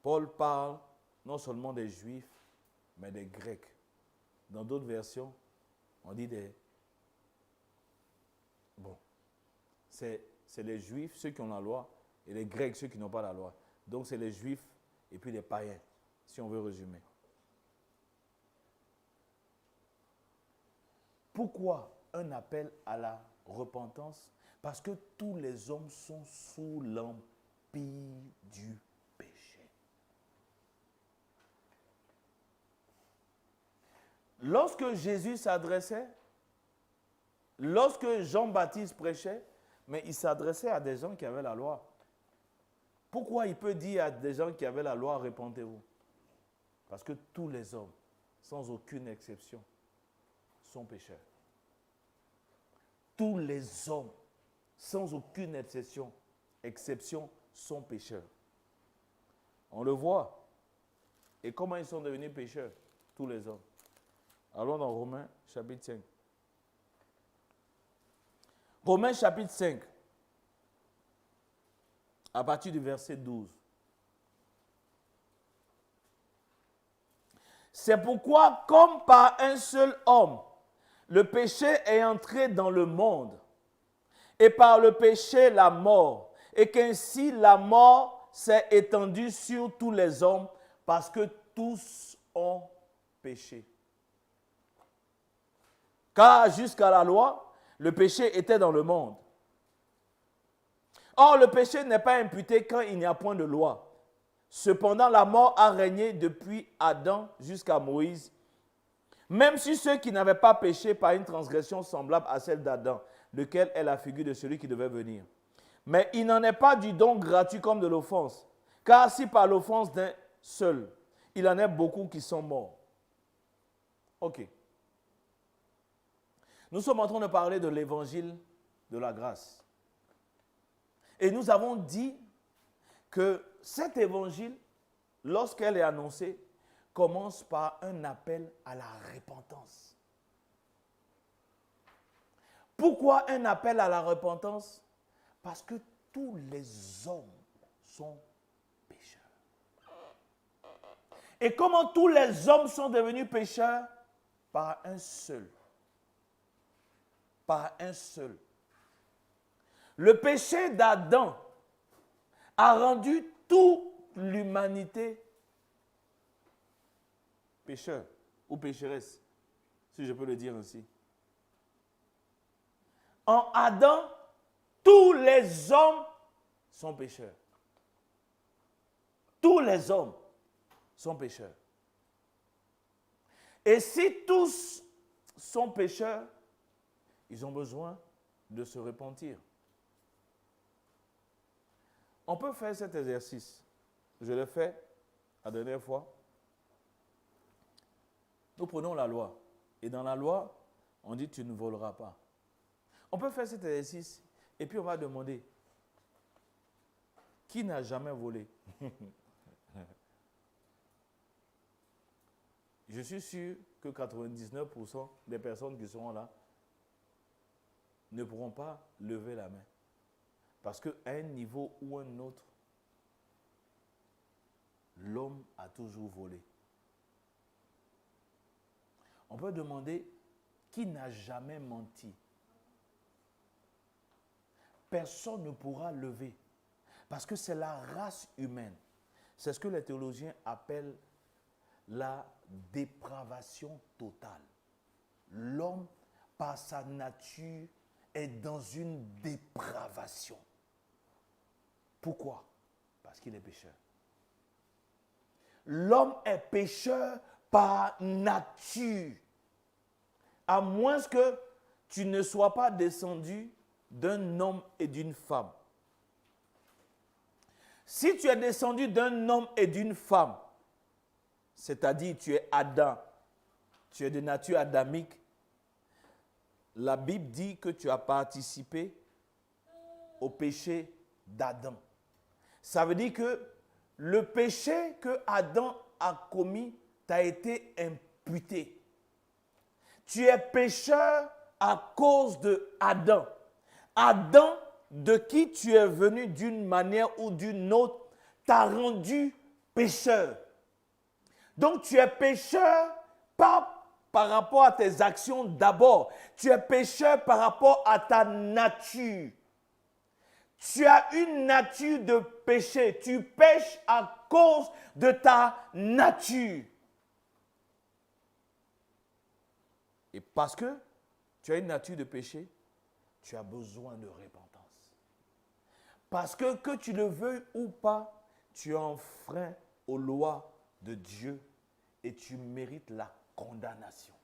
A: Paul parle non seulement des Juifs, mais des Grecs. Dans d'autres versions, on dit des... Bon, c'est les Juifs, ceux qui ont la loi, et les Grecs, ceux qui n'ont pas la loi. Donc c'est les Juifs et puis les païens, si on veut résumer. Pourquoi un appel à la repentance? Parce que tous les hommes sont sous l'empire du péché. Lorsque Jésus s'adressait, lorsque Jean-Baptiste prêchait, mais il s'adressait à des gens qui avaient la loi. Pourquoi il peut dire à des gens qui avaient la loi, repentez-vous? Parce que tous les hommes, sans aucune exception, sont pécheurs. Tous les hommes, sans aucune exception, sont pécheurs. On le voit. Et comment ils sont devenus pécheurs? Tous les hommes. Allons dans Romains chapitre 5. Romains chapitre 5, à partir du verset 12. C'est pourquoi, comme par un seul homme, le péché est entré dans le monde, et par le péché la mort, et qu'ainsi la mort s'est étendue sur tous les hommes, parce que tous ont péché. Car jusqu'à la loi, le péché était dans le monde. Or, le péché n'est pas imputé quand il n'y a point de loi. Cependant, la mort a régné depuis Adam jusqu'à Moïse, même si ceux qui n'avaient pas péché par une transgression semblable à celle d'Adam, lequel est la figure de celui qui devait venir. Mais il n'en est pas du don gratuit comme de l'offense, car si par l'offense d'un seul, il en est beaucoup qui sont morts. Ok. Nous sommes en train de parler de l'évangile de la grâce. Et nous avons dit que cet évangile, lorsqu'elle est annoncée, commence par un appel à la repentance. Pourquoi un appel à la repentance? Parce que tous les hommes sont pécheurs. Et comment tous les hommes sont devenus pécheurs? Par un seul. Par un seul. Le péché d'Adam a rendu toute l'humanité pécheur ou pécheresse, si je peux le dire ainsi. En Adam, tous les hommes sont pécheurs. Tous les hommes sont pécheurs. Et si tous sont pécheurs, ils ont besoin de se repentir. On peut faire cet exercice. Je l'ai fait la dernière fois. Nous prenons la loi. Et dans la loi, on dit tu ne voleras pas. On peut faire cet exercice et puis on va demander qui n'a jamais volé? Je suis sûr que 99% des personnes qui seront là ne pourront pas lever la main. Parce qu'à un niveau ou un autre, l'homme a toujours volé. On peut demander qui n'a jamais menti. Personne ne pourra lever. Parce que c'est la race humaine. C'est ce que les théologiens appellent la dépravation totale. L'homme, par sa nature, est dans une dépravation. Pourquoi? Parce qu'il est pécheur. L'homme est pécheur par nature. À moins que tu ne sois pas descendu d'un homme et d'une femme. Si tu es descendu d'un homme et d'une femme, c'est-à-dire tu es Adam, tu es de nature adamique, la Bible dit que tu as participé au péché d'Adam. Ça veut dire que le péché que Adam a commis t'a été imputé. Tu es pécheur à cause de Adam. Adam, de qui tu es venu d'une manière ou d'une autre, t'a rendu pécheur. Donc tu es pécheur pas par rapport à tes actions d'abord. Tu es pécheur par rapport à ta nature. Tu as une nature de péché. Tu pêches à cause de ta nature. Et parce que tu as une nature de péché, tu as besoin de repentance. Parce que tu le veuilles ou pas, tu enfreins aux lois de Dieu et tu mérites la condamnation.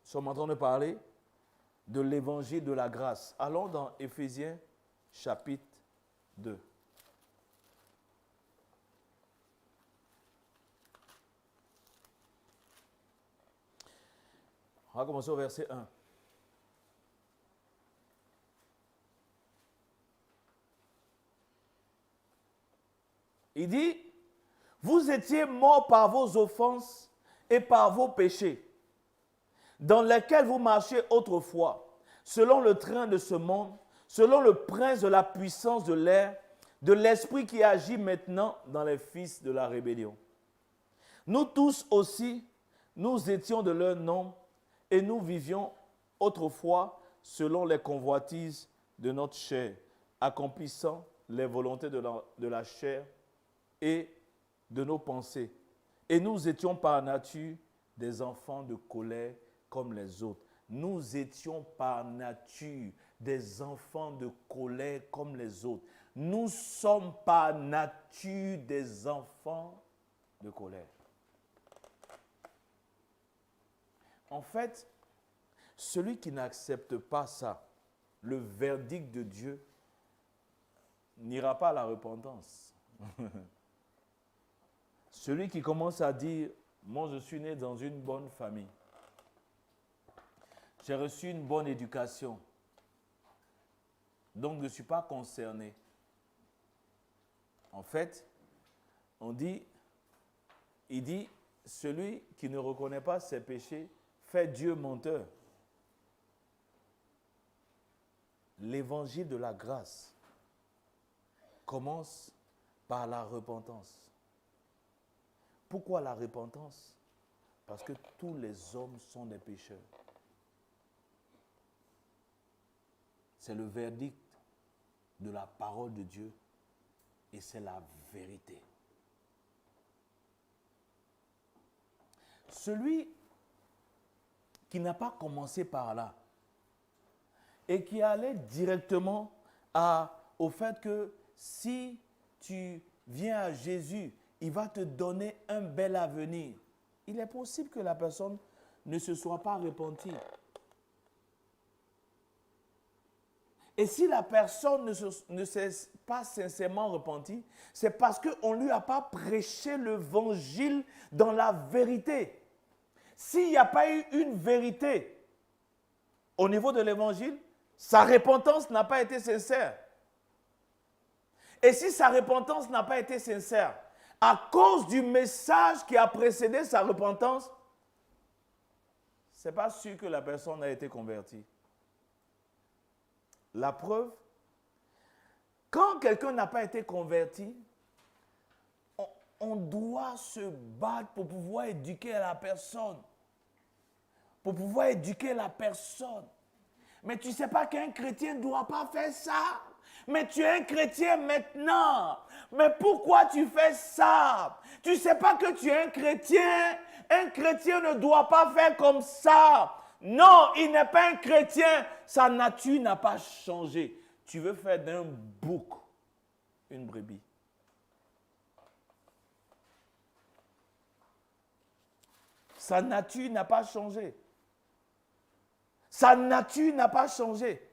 A: Nous sommes en train de parler de l'évangile de la grâce. Allons dans Éphésiens chapitre 2. On va commencer au verset 1. Il dit, vous étiez morts par vos offenses et par vos péchés, dans lesquels vous marchiez autrefois, selon le train de ce monde, selon le prince de la puissance de l'air, de l'esprit qui agit maintenant dans les fils de la rébellion, Nous tous aussi, nous étions de leur nombre et nous vivions autrefois selon les convoitises de notre chair, accomplissant les volontés de la chair et de nos pensées. Et nous étions par nature des enfants de colère comme les autres. Nous étions par nature des enfants de colère comme les autres. Nous sommes par nature des enfants de colère. En fait, celui qui n'accepte pas ça, le verdict de Dieu, n'ira pas à la repentance. Celui qui commence à dire, moi je suis né dans une bonne famille, j'ai reçu une bonne éducation, donc je ne suis pas concerné. En fait, il dit, celui qui ne reconnaît pas ses péchés fait Dieu menteur. L'évangile de la grâce commence par la repentance. Pourquoi la repentance? Parce que tous les hommes sont des pécheurs. C'est le verdict de la parole de Dieu et c'est la vérité. Celui qui n'a pas commencé par là et qui allait directement au fait que si tu viens à Jésus, il va te donner un bel avenir. Il est possible que la personne ne se soit pas repentie. Et si la personne ne s'est pas sincèrement repentie, c'est parce qu'on ne lui a pas prêché l'évangile dans la vérité. S'il n'y a pas eu une vérité au niveau de l'évangile, sa repentance n'a pas été sincère. Et si sa repentance n'a pas été sincère, à cause du message qui a précédé sa repentance, ce n'est pas sûr que la personne a été convertie. La preuve, quand quelqu'un n'a pas été converti, on doit se battre pour pouvoir éduquer la personne. Pour pouvoir éduquer la personne. Mais tu ne sais pas qu'un chrétien ne doit pas faire ça. Mais tu es un chrétien maintenant. Mais pourquoi tu fais ça? Tu ne sais pas que tu es un chrétien. Un chrétien ne doit pas faire comme ça. Non, il n'est pas un chrétien. Sa nature n'a pas changé. Tu veux faire d'un bouc une brebis. Sa nature n'a pas changé. Sa nature n'a pas changé.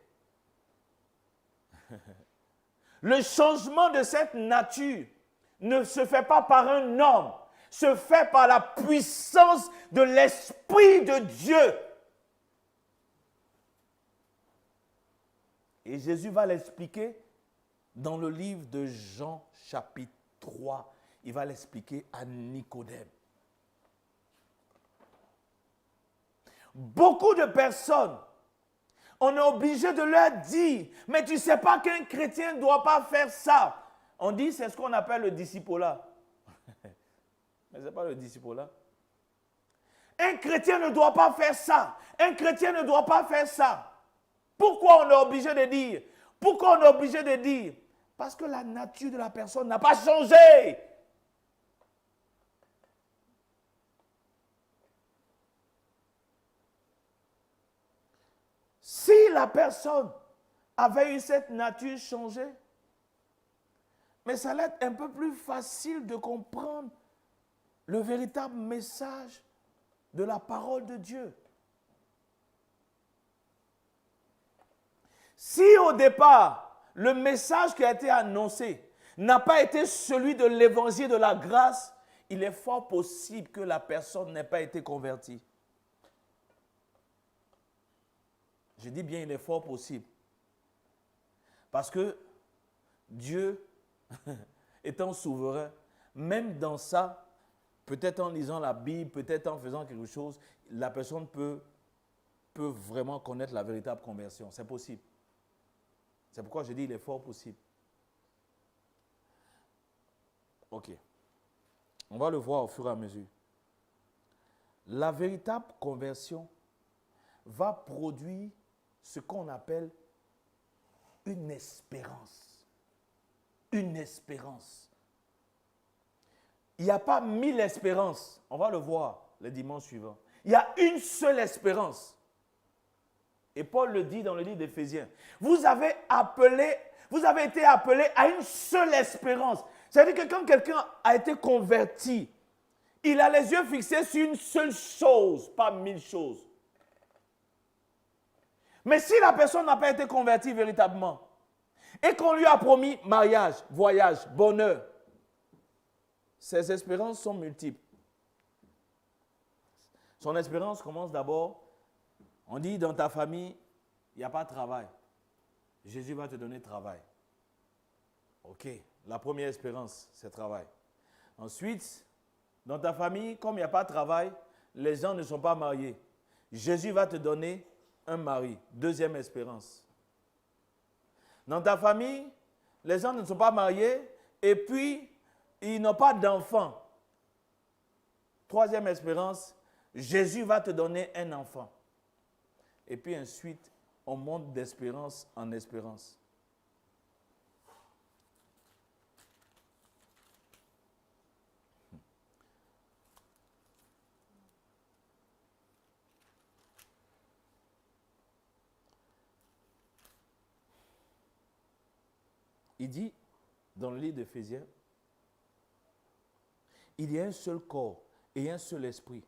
A: Le changement de cette nature ne se fait pas par un homme, se fait par la puissance de l'Esprit de Dieu. Et Jésus va l'expliquer dans le livre de Jean chapitre 3. Il va l'expliquer à Nicodème. Beaucoup de personnes, on est obligé de leur dire, mais tu ne sais pas qu'un chrétien ne doit pas faire ça. On dit, c'est ce qu'on appelle le discipolat. Mais ce n'est pas le discipolat. Un chrétien ne doit pas faire ça. Un chrétien ne doit pas faire ça. Pourquoi on est obligé de dire? Pourquoi on est obligé de dire? Parce que la nature de la personne n'a pas changé. Si la personne avait eu cette nature changée, mais ça allait être un peu plus facile de comprendre le véritable message de la parole de Dieu. Si au départ, le message qui a été annoncé n'a pas été celui de l'évangile de la grâce, il est fort possible que la personne n'ait pas été convertie. Je dis bien, il est fort possible. Parce que Dieu, étant souverain, même dans ça, peut-être en lisant la Bible, peut-être en faisant quelque chose, la personne peut vraiment connaître la véritable conversion. C'est possible. C'est pourquoi je dis il est fort possible. Ok. On va le voir au fur et à mesure. La véritable conversion va produire ce qu'on appelle une espérance. Une espérance. Il n'y a pas 1000 espérances. On va le voir le dimanche suivant. Il y a une seule espérance. Et Paul le dit dans le livre d'Éphésiens. Vous avez été appelés à une seule espérance. C'est-à-dire que quand quelqu'un a été converti, il a les yeux fixés sur une seule chose, pas 1000 choses. Mais si la personne n'a pas été convertie véritablement, et qu'on lui a promis mariage, voyage, bonheur, ses espérances sont multiples. Son espérance commence d'abord, on dit dans ta famille, il n'y a pas de travail. Jésus va te donner travail. Ok, la première espérance, c'est travail. Ensuite, dans ta famille, comme il n'y a pas de travail, les gens ne sont pas mariés. Jésus va te donner un mari. Deuxième espérance. Dans ta famille, les gens ne sont pas mariés et puis ils n'ont pas d'enfants. Troisième espérance, Jésus va te donner un enfant. Et puis ensuite, on monte d'espérance en espérance. Il dit dans le livre d'Éphésiens, il y a un seul corps et un seul esprit.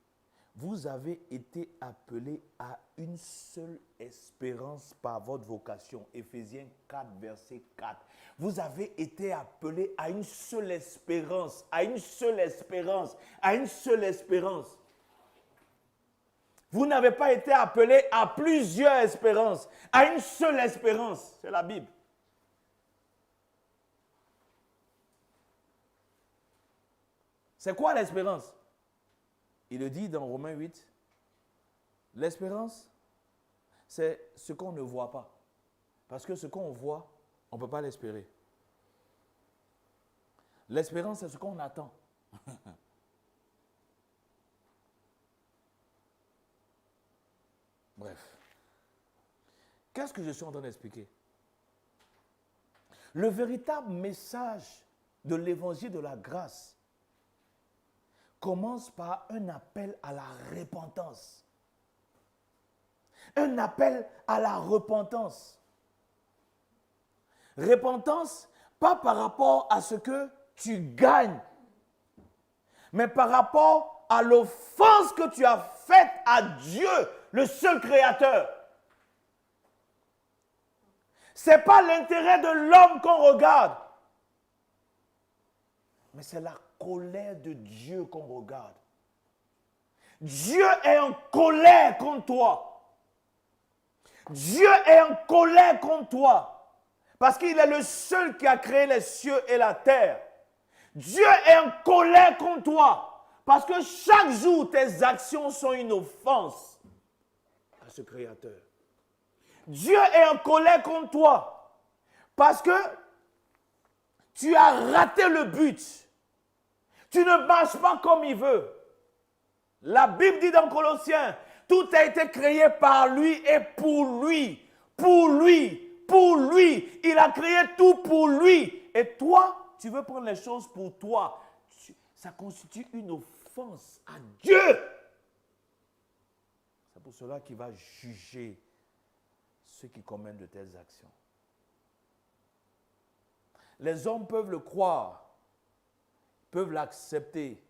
A: Vous avez été appelés à une seule espérance par votre vocation. Éphésiens 4, verset 4. Vous avez été appelés à une seule espérance, à une seule espérance, à une seule espérance. Vous n'avez pas été appelés à plusieurs espérances, à une seule espérance. C'est la Bible. C'est quoi l'espérance? Il le dit dans Romains 8. L'espérance, c'est ce qu'on ne voit pas. Parce que ce qu'on voit, on ne peut pas l'espérer. L'espérance, c'est ce qu'on attend. Bref. Qu'est-ce que je suis en train d'expliquer? Le véritable message de l'évangile de la grâce commence par un appel à la repentance. Un appel à la repentance. Repentance, pas par rapport à ce que tu gagnes, mais par rapport à l'offense que tu as faite à Dieu, le seul créateur. Ce n'est pas l'intérêt de l'homme qu'on regarde, mais c'est la colère de Dieu qu'on regarde. Dieu est en colère contre toi. Dieu est en colère contre toi. Parce qu'il est le seul qui a créé les cieux et la terre. Dieu est en colère contre toi. Parce que chaque jour, tes actions sont une offense à ce Créateur. Dieu est en colère contre toi. Parce que tu as raté le but. Tu ne marches pas comme il veut. La Bible dit dans Colossiens, tout a été créé par lui et pour lui. Pour lui. Pour lui. Il a créé tout pour lui. Et toi, tu veux prendre les choses pour toi. Ça constitue une offense à Dieu. C'est pour cela qu'il va juger ceux qui commettent de telles actions. Les hommes peuvent le croire, peuvent l'accepter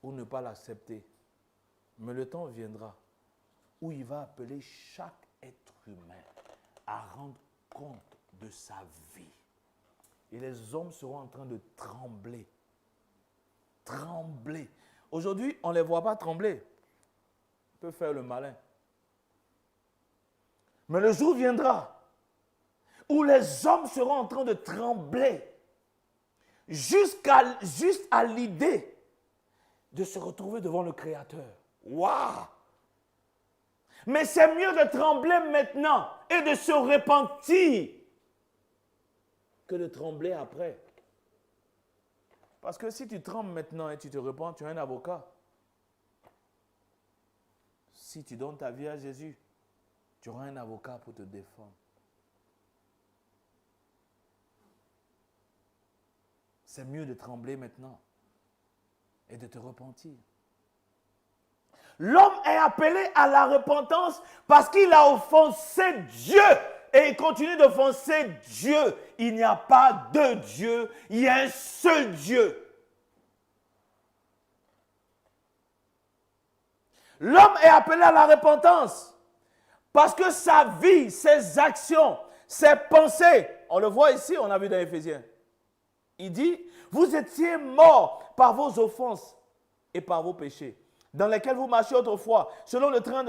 A: ou ne pas l'accepter. Mais le temps viendra où il va appeler chaque être humain à rendre compte de sa vie. Et les hommes seront en train de trembler. Trembler. Aujourd'hui, on ne les voit pas trembler. On peut faire le malin. Mais le jour viendra où les hommes seront en train de trembler juste à l'idée de se retrouver devant le Créateur. Waouh! Mais c'est mieux de trembler maintenant et de se repentir que de trembler après. Parce que si tu trembles maintenant et tu te repens, tu as un avocat. si tu donnes ta vie à Jésus, tu auras un avocat pour te défendre. C'est mieux de trembler maintenant et de te repentir. L'homme est appelé à la repentance parce qu'il a offensé Dieu. Et il continue d'offenser Dieu. Il n'y a pas de Dieu, il y a un seul Dieu. L'homme est appelé à la repentance parce que sa vie, ses actions, ses pensées, on le voit ici, on a vu dans Éphésiens. Il dit, vous étiez morts par vos offenses et par vos péchés, dans lesquels vous marchiez autrefois, selon le prince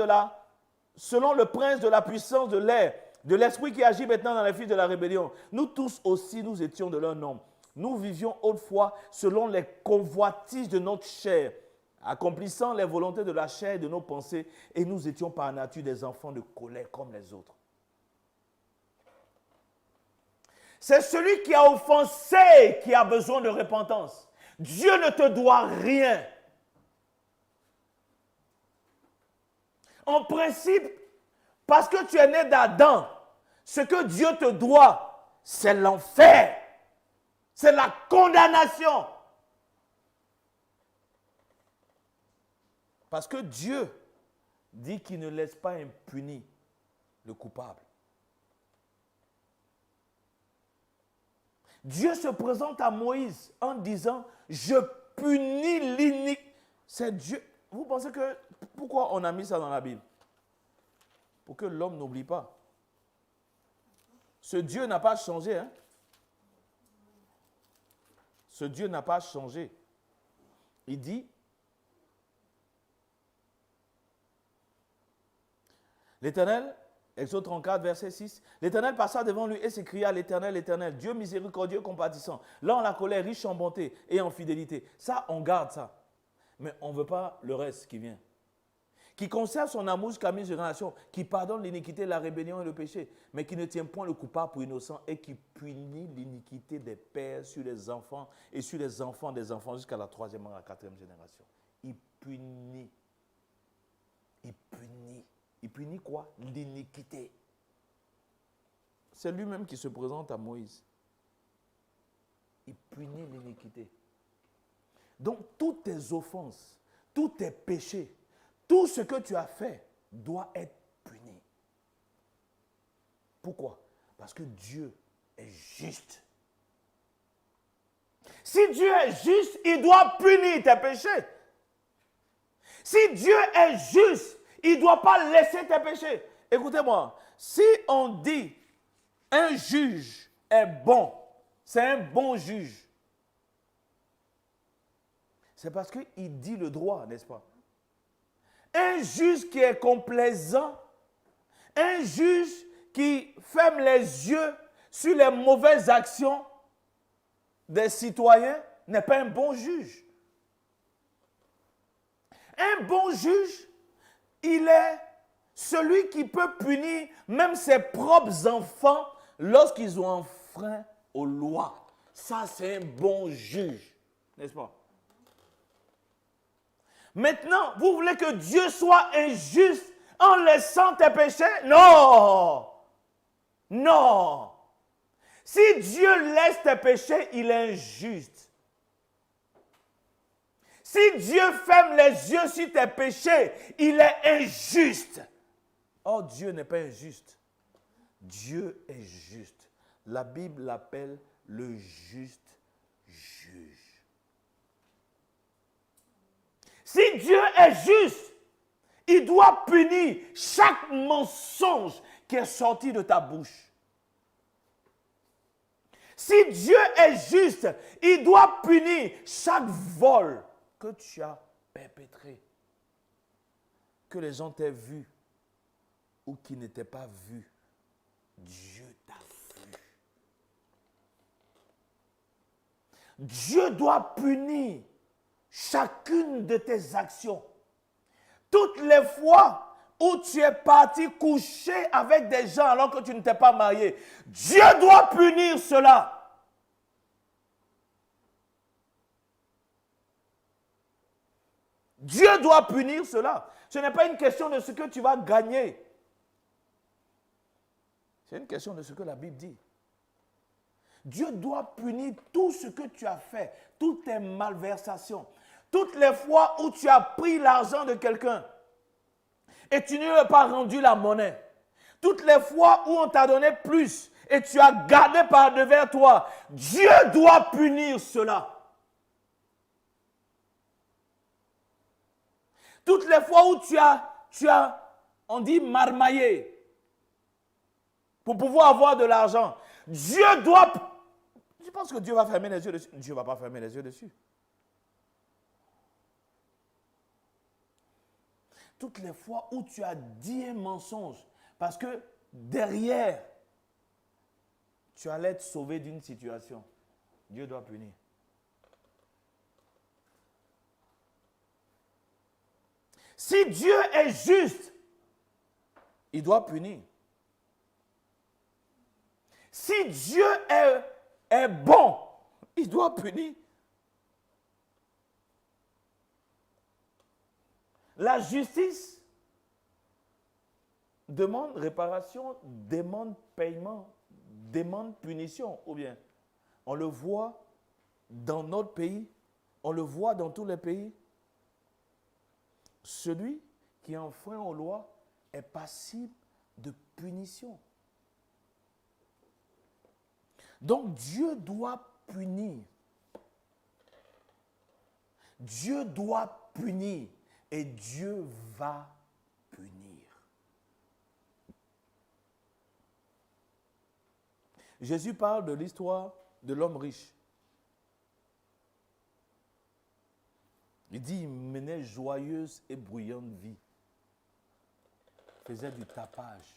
A: de la puissance de l'air, de l'esprit qui agit maintenant dans les fils de la rébellion. Nous tous aussi, nous étions de leur nombre. Nous vivions autrefois selon les convoitises de notre chair, accomplissant les volontés de la chair et de nos pensées, et nous étions par nature des enfants de colère comme les autres. C'est celui qui a offensé qui a besoin de repentance. Dieu ne te doit rien. En principe, parce que tu es né d'Adam, ce que Dieu te doit, c'est l'enfer. C'est la condamnation. Parce que Dieu dit qu'il ne laisse pas impuni le coupable. Dieu se présente à Moïse en disant, je punis l'iniquité. C'est Dieu. Vous pensez que, pourquoi on a mis ça dans la Bible? Pour que l'homme n'oublie pas. Ce Dieu n'a pas changé. Hein? Ce Dieu n'a pas changé. Il dit, l'Éternel, Exode 34, verset 6, l'Éternel passa devant lui et s'écria à l'Éternel, l'Éternel, Dieu miséricordieux, compatissant, lent la colère, riche en bonté et en fidélité. Ça, on garde ça. Mais on ne veut pas le reste qui vient. Qui conserve son amour jusqu'à mille générations, qui pardonne l'iniquité, la rébellion et le péché, mais qui ne tient point le coupable pour innocent et qui punit l'iniquité des pères sur les enfants et sur les enfants des enfants jusqu'à la troisième et la quatrième génération. Il punit. Il punit. Il punit quoi? L'iniquité. C'est lui-même qui se présente à Moïse. Il punit l'iniquité. Donc, toutes tes offenses, tous tes péchés, tout ce que tu as fait doit être puni. Pourquoi? Parce que Dieu est juste. Si Dieu est juste, il doit punir tes péchés. Si Dieu est juste, il ne doit pas laisser tes péchés. Écoutez-moi, si on dit un juge est bon, c'est un bon juge, c'est parce qu'il dit le droit, n'est-ce pas? Un juge qui est complaisant, un juge qui ferme les yeux sur les mauvaises actions des citoyens n'est pas un bon juge. Un bon juge, il est celui qui peut punir même ses propres enfants lorsqu'ils ont enfreint aux lois. Ça, c'est un bon juge, n'est-ce pas? Maintenant, vous voulez que Dieu soit injuste en laissant tes péchés? Non! Non! Si Dieu laisse tes péchés, il est injuste. Si Dieu ferme les yeux sur tes péchés, il est injuste. Or, Dieu n'est pas injuste. Dieu est juste. La Bible l'appelle le juste juge. Si Dieu est juste, il doit punir chaque mensonge qui est sorti de ta bouche. Si Dieu est juste, il doit punir chaque vol que tu as perpétré, que les gens t'aient vu ou qui n'étaient pas vus. Dieu t'a vu. Dieu doit punir chacune de tes actions. Toutes les fois où tu es parti coucher avec des gens alors que tu ne t'es pas marié, Dieu doit punir cela. Dieu doit punir cela. Ce n'est pas une question de ce que tu vas gagner. C'est une question de ce que la Bible dit. Dieu doit punir tout ce que tu as fait, toutes tes malversations, toutes les fois où tu as pris l'argent de quelqu'un et tu ne lui as pas rendu la monnaie. Toutes les fois où on t'a donné plus et tu as gardé par devers toi, Dieu doit punir cela. Toutes les fois où tu as, on dit marmaillé, pour pouvoir avoir de l'argent, Dieu doit... Je pense que Dieu va fermer les yeux dessus. Dieu ne va pas fermer les yeux dessus. Toutes les fois où tu as dit un mensonge, parce que derrière, tu allais être sauvé d'une situation, Dieu doit punir. Si Dieu est juste, il doit punir. Si Dieu est bon, il doit punir. La justice demande réparation, demande paiement, demande punition. Ou bien, on le voit dans notre pays, on le voit dans tous les pays. Celui qui enfreint aux lois est passible de punition. Donc Dieu doit punir. Dieu doit punir et Dieu va punir. Jésus parle de l'histoire de l'homme riche. Il dit, il menait joyeuse et bruyante vie. Il faisait du tapage.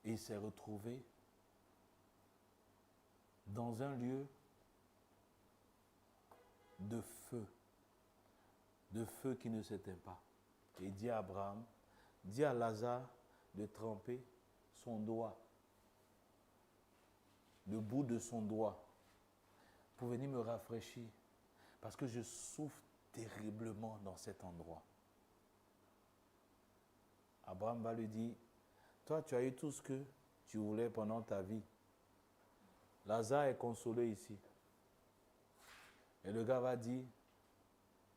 A: Et il s'est retrouvé dans un lieu de feu qui ne s'éteint pas. Et il dit à Abraham, dis à Lazare de tremper son doigt, le bout de son doigt, pour venir me rafraîchir, parce que je souffre terriblement dans cet endroit. Abraham va lui dire, toi tu as eu tout ce que tu voulais pendant ta vie. Lazare est consolé ici. Et le gars va dire,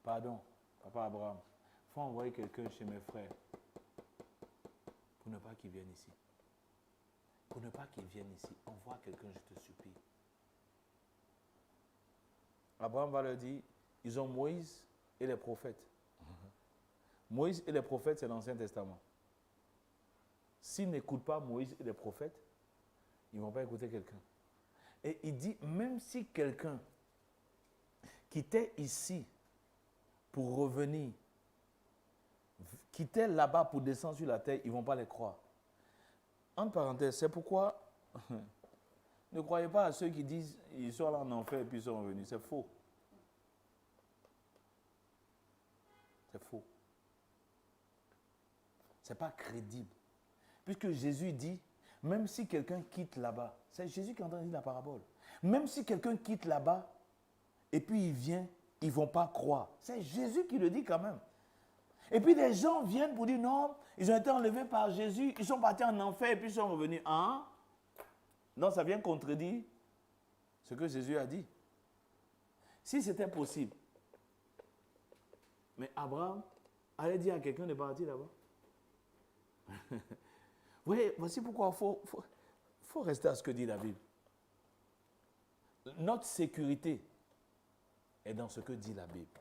A: pardon, papa Abraham, il faut envoyer quelqu'un chez mes frères pour ne pas qu'ils viennent ici. Pour ne pas qu'ils viennent ici, envoie quelqu'un, je te supplie. Abraham va leur dire, ils ont Moïse et les prophètes. Moïse et les prophètes, c'est l'Ancien Testament. S'ils n'écoutent pas Moïse et les prophètes, ils ne vont pas écouter quelqu'un. Et il dit, même si quelqu'un quittait ici pour revenir, quittait là-bas pour descendre sur la terre, ils ne vont pas les croire. Entre parenthèses, c'est pourquoi ne croyez pas à ceux qui disent ils sont là en enfer et puis ils sont revenus. C'est faux. C'est faux. Ce n'est pas crédible. Puisque Jésus dit, même si quelqu'un quitte là-bas, c'est Jésus qui est en train de dire la parabole. Même si quelqu'un quitte là-bas et puis il vient, ils ne vont pas croire. C'est Jésus qui le dit quand même. Et puis des gens viennent pour dire non, ils ont été enlevés par Jésus, ils sont partis en enfer et puis ils sont revenus. Hein? Non, ça vient contredire ce que Jésus a dit. Si c'était possible, mais Abraham allait dire à quelqu'un de partir là-bas. Oui, voici pourquoi il faut rester à ce que dit la Bible. Notre sécurité est dans ce que dit la Bible.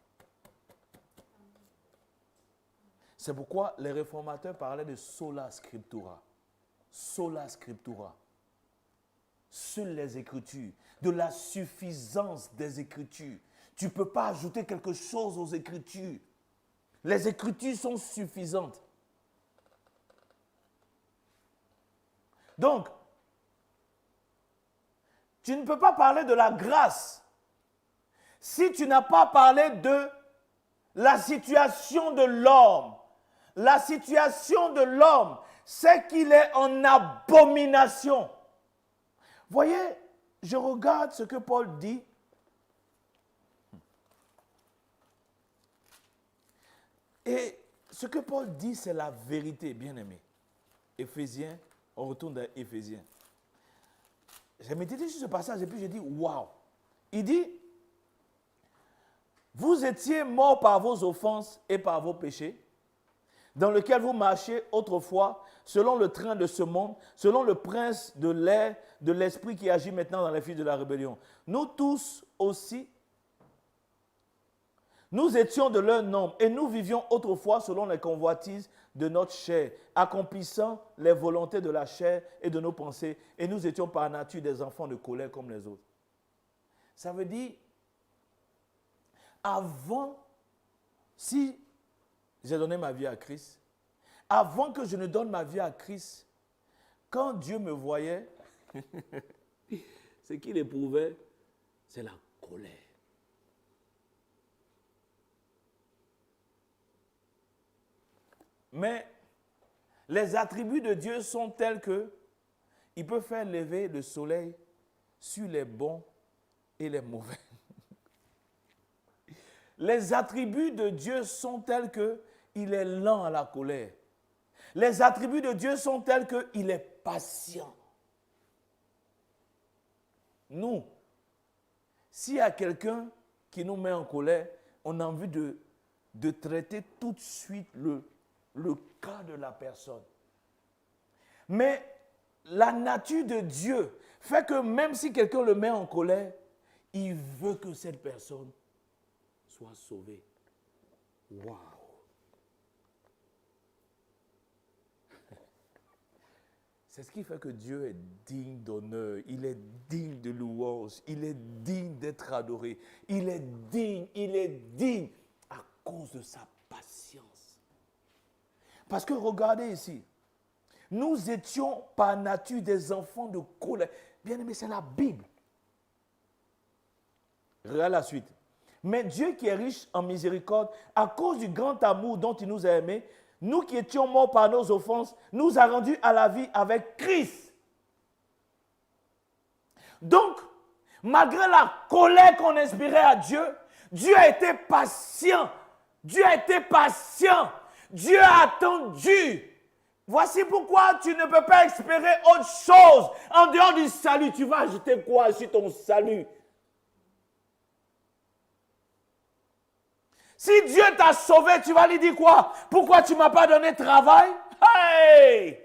A: C'est pourquoi les réformateurs parlaient de sola scriptura. Sola scriptura. Seules les Écritures, de la suffisance des Écritures. Tu ne peux pas ajouter quelque chose aux Écritures. Les Écritures sont suffisantes. Donc, tu ne peux pas parler de la grâce si tu n'as pas parlé de la situation de l'homme. La situation de l'homme, c'est qu'il est en abomination. Voyez, je regarde ce que Paul dit Et ce que Paul dit, c'est la vérité, bien-aimé. Éphésiens, on retourne dans Éphésiens. J'ai médité sur ce passage et puis j'ai dit, waouh. Il dit, vous étiez morts par vos offenses et par vos péchés, dans lequel vous marchiez autrefois, selon le train de ce monde, selon le prince de l'air, de l'esprit qui agit maintenant dans les fils de la rébellion. Nous tous aussi, nous étions de leur nombre et nous vivions autrefois selon les convoitises de notre chair, accomplissant les volontés de la chair et de nos pensées, et nous étions par nature des enfants de colère comme les autres. Ça veut dire, avant, si j'ai donné ma vie à Christ, avant que je ne donne ma vie à Christ, quand Dieu me voyait, ce qu'il éprouvait, c'est la colère. Mais les attributs de Dieu sont tels que il peut faire lever le soleil sur les bons et les mauvais. Les attributs de Dieu sont tels que il est lent à la colère. Les attributs de Dieu sont tels qu'il est patient. Nous, s'il y a quelqu'un qui nous met en colère, on a envie de traiter tout de suite le cas de la personne. Mais la nature de Dieu fait que même si quelqu'un le met en colère, il veut que cette personne soit sauvée. Waouh! C'est ce qui fait que Dieu est digne d'honneur, il est digne de louange, il est digne d'être adoré, il est digne à cause de sa patience. Parce que regardez ici, nous étions par nature des enfants de colère. Bien aimé, c'est la Bible. Regarde la suite. Mais Dieu qui est riche en miséricorde, à cause du grand amour dont il nous a aimés, nous qui étions morts par nos offenses, nous a rendus à la vie avec Christ. Donc, malgré la colère qu'on inspirait à Dieu, Dieu a été patient. Dieu a été patient. Dieu a attendu. Voici pourquoi tu ne peux pas espérer autre chose. En dehors du salut, tu vas ajouter quoi sur ton salut? Si Dieu t'a sauvé, tu vas lui dire quoi? Pourquoi tu ne m'as pas donné de travail? Hey!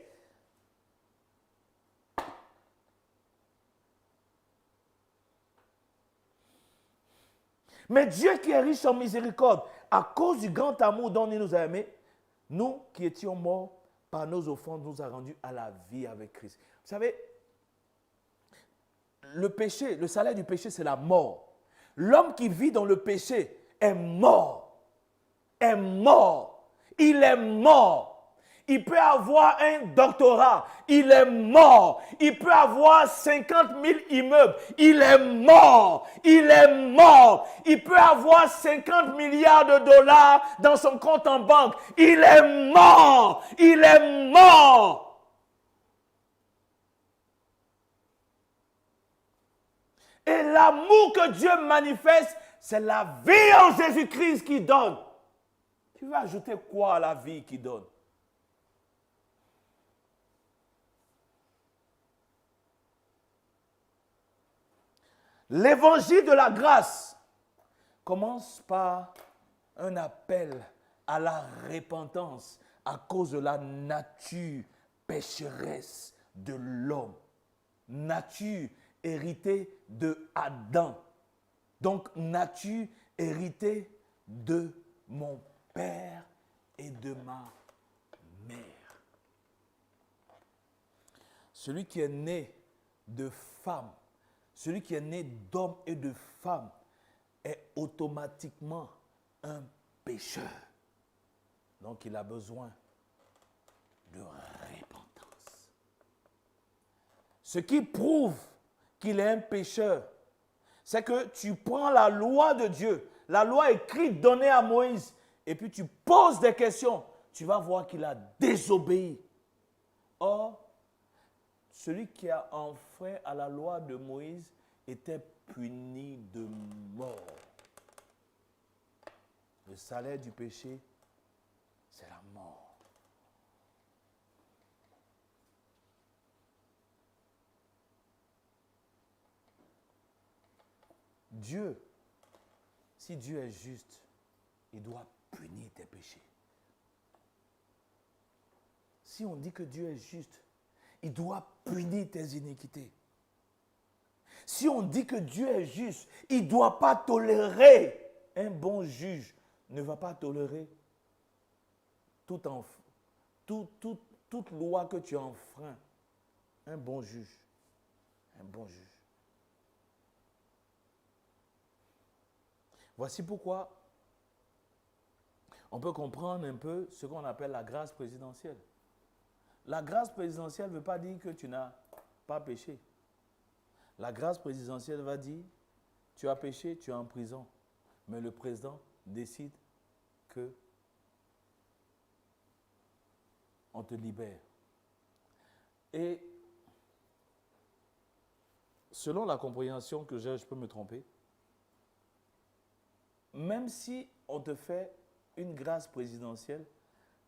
A: Mais Dieu qui est riche en miséricorde, à cause du grand amour dont il nous a aimés, nous qui étions morts par nos offenses, nous a rendus à la vie avec Christ. Vous savez, le péché, le salaire du péché, c'est la mort. L'homme qui vit dans le péché est mort. Est mort. Il est mort. Il peut avoir un doctorat. Il est mort. Il peut avoir 50 000 immeubles. Il est mort. Il est mort. Il peut avoir 50 milliards de dollars dans son compte en banque. Il est mort. Il est mort. Et l'amour que Dieu manifeste, c'est la vie en Jésus-Christ qui donne. Tu vas ajouter quoi à la vie qui donne? L'évangile de la grâce commence par un appel à la repentance à cause de la nature pécheresse de l'homme. Nature héritée de Adam. Donc, nature héritée de mon père et de ma mère. Celui qui est né de femme, celui qui est né d'homme et de femme est automatiquement un pécheur. Donc il a besoin de repentance. Ce qui prouve qu'il est un pécheur, c'est que tu prends la loi de Dieu, la loi écrite donnée à Moïse, et puis tu poses des questions, tu vas voir qu'il a désobéi. Or, celui qui a enfreint à la loi de Moïse était puni de mort. Le salaire du péché, Dieu, si Dieu est juste, il doit punir tes péchés. Si on dit que Dieu est juste, il doit punir tes iniquités. Si on dit que Dieu est juste, il ne doit pas tolérer. Un bon juge ne va pas tolérer toute loi que tu enfreins. Un bon juge. Un bon juge. Voici pourquoi on peut comprendre un peu ce qu'on appelle la grâce présidentielle. La grâce présidentielle ne veut pas dire que tu n'as pas péché. La grâce présidentielle va dire, tu as péché, tu es en prison. Mais le président décide que on te libère. Et selon la compréhension que j'ai, je peux me tromper, même si on te fait une grâce présidentielle,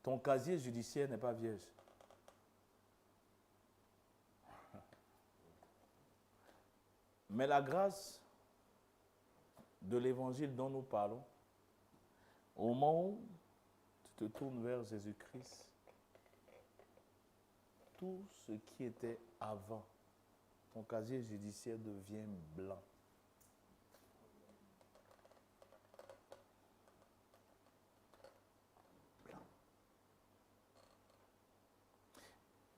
A: ton casier judiciaire n'est pas vierge. Mais la grâce de l'évangile dont nous parlons, au moment où tu te tournes vers Jésus-Christ, tout ce qui était avant, ton casier judiciaire devient blanc.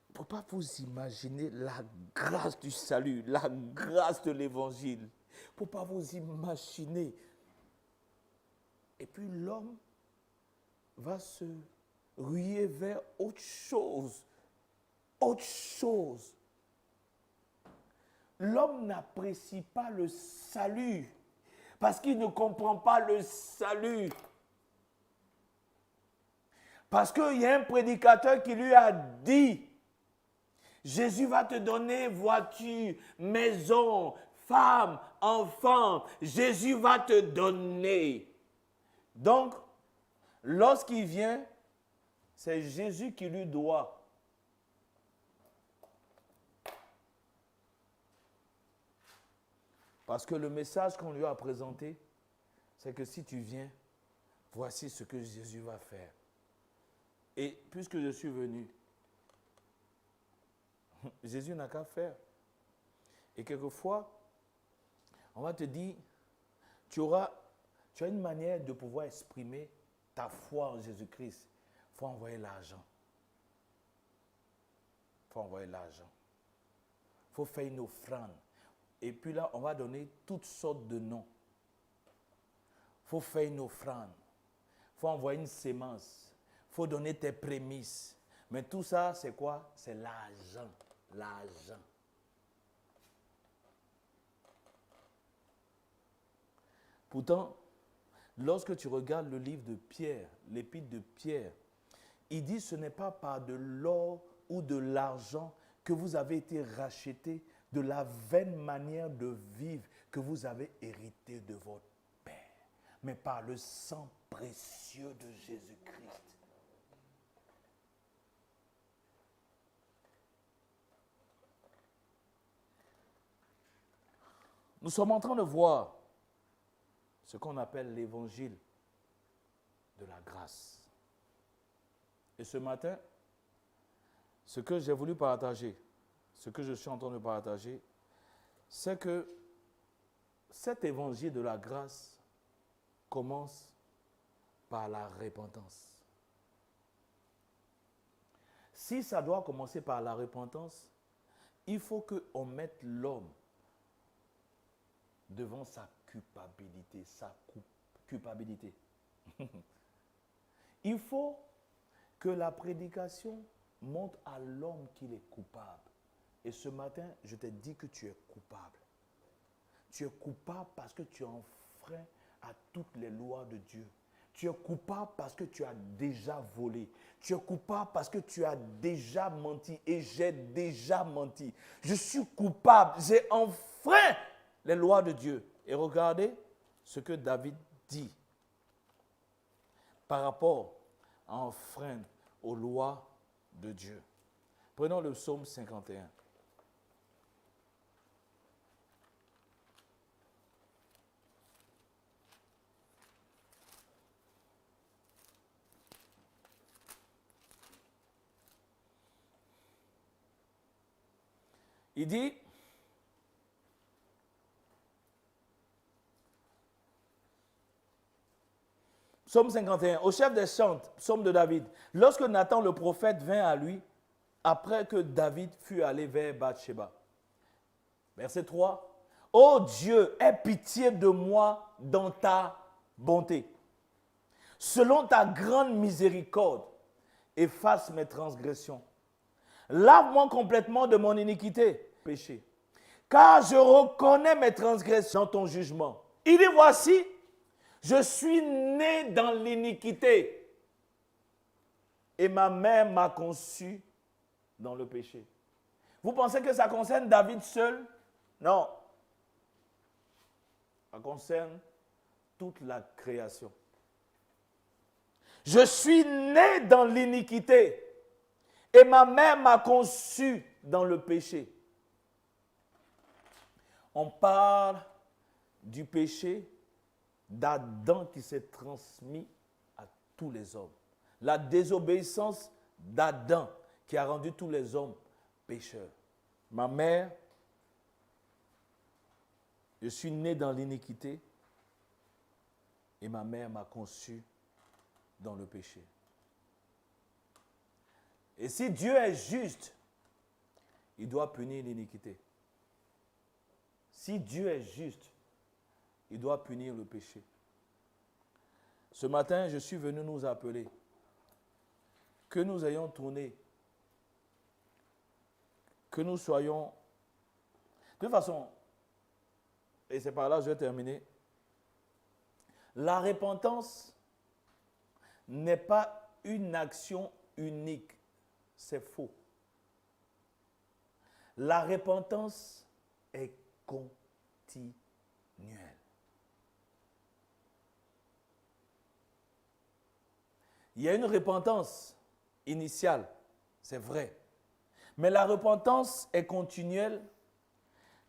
A: Il ne faut pas vous imaginer la grâce du salut, la grâce de l'évangile. Il ne faut pas vous imaginer. Et puis l'homme va se ruer vers autre chose. Autre chose. L'homme n'apprécie pas le salut parce qu'il ne comprend pas le salut. Parce qu'il y a un prédicateur qui lui a dit, Jésus va te donner voiture, maison, femme, enfant. Jésus va te donner. Donc, lorsqu'il vient, c'est Jésus qui lui doit. Parce que le message qu'on lui a présenté, c'est que si tu viens, voici ce que Jésus va faire. Et puisque je suis venu, Jésus n'a qu'à faire. Et quelquefois, on va te dire, tu as une manière de pouvoir exprimer ta foi en Jésus-Christ. Il faut envoyer l'argent. Il faut envoyer l'argent. Il faut faire une offrande. Et puis là, on va donner toutes sortes de noms. Il faut faire une offrande. Il faut envoyer une sémence. Il faut donner tes prémices. Mais tout ça, c'est quoi? C'est l'argent. L'argent. Pourtant, lorsque tu regardes le livre de Pierre, l'épître de Pierre, il dit ce n'est pas par de l'or ou de l'argent que vous avez été rachetés de la vaine manière de vivre que vous avez hérité de votre Père, mais par le sang précieux de Jésus-Christ. Nous sommes en train de voir ce qu'on appelle l'évangile de la grâce. Et ce matin, ce que j'ai voulu partager, ce que je suis en train de partager, c'est que cet évangile de la grâce commence par la repentance. Si ça doit commencer par la repentance, il faut qu'on mette l'homme devant sa culpabilité, culpabilité. Il faut que la prédication montre à l'homme qu'il est coupable. Et ce matin, je te dis que tu es coupable. Tu es coupable parce que tu enfreins à toutes les lois de Dieu. Tu es coupable parce que tu as déjà volé. Tu es coupable parce que tu as déjà menti et j'ai déjà menti. Je suis coupable, j'ai enfreint les lois de Dieu. Et regardez ce que David dit par rapport à enfreindre aux lois de Dieu. Prenons le psaume 51. Il dit, Psaume 51, au chef des chants, psaume de David, lorsque Nathan le prophète vint à lui, après que David fut allé vers Bathsheba. Verset 3, ô Dieu, aie pitié de moi dans ta bonté. Selon ta grande miséricorde, efface mes transgressions. Lave-moi complètement de mon iniquité, péché. Car je reconnais mes transgressions dans ton jugement. Il dit, voici, je suis né dans l'iniquité et ma mère m'a conçu dans le péché. Vous pensez que ça concerne David seul? Non. Ça concerne toute la création. Je suis né dans l'iniquité et ma mère m'a conçu dans le péché. On parle du péché d'Adam qui s'est transmis à tous les hommes. La désobéissance d'Adam qui a rendu tous les hommes pécheurs. Ma mère, je suis né dans l'iniquité et ma mère m'a conçu dans le péché. Et si Dieu est juste, il doit punir l'iniquité. Si Dieu est juste, il doit punir le péché. Ce matin, je suis venu nous appeler que nous ayons tourné, que nous soyons... De toute façon, et c'est par là que je vais terminer, la repentance n'est pas une action unique, c'est faux. La repentance est continuelle. Il y a une repentance initiale, c'est vrai. Mais la repentance est continuelle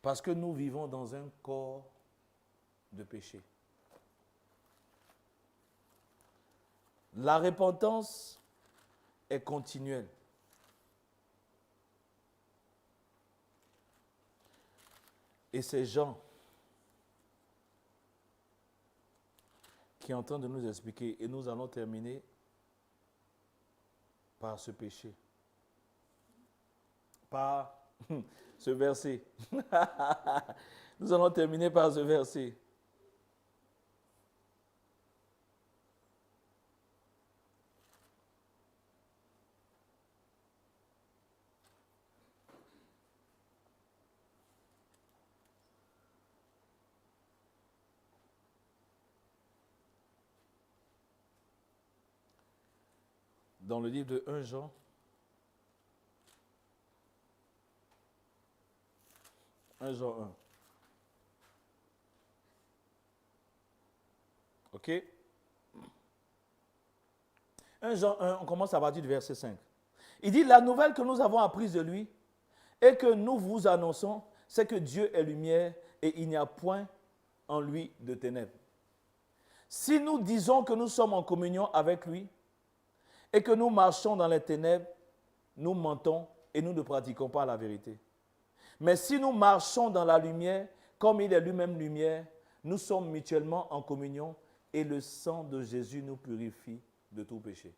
A: parce que nous vivons dans un corps de péché. La repentance est continuelle. Et c'est Jean qui est en train de nous expliquer, et nous allons terminer par ce péché, par ce verset. Nous allons terminer par ce verset. Dans le livre de 1 Jean, 1 Jean 1. OK? 1 Jean 1, on commence à partir du verset 5. Il dit, la nouvelle que nous avons apprise de lui et que nous vous annonçons, c'est que Dieu est lumière et il n'y a point en lui de ténèbres. Si nous disons que nous sommes en communion avec lui et que nous marchons dans les ténèbres, nous mentons et nous ne pratiquons pas la vérité. Mais si nous marchons dans la lumière, comme il est lui-même lumière, nous sommes mutuellement en communion et le sang de Jésus nous purifie de tout péché.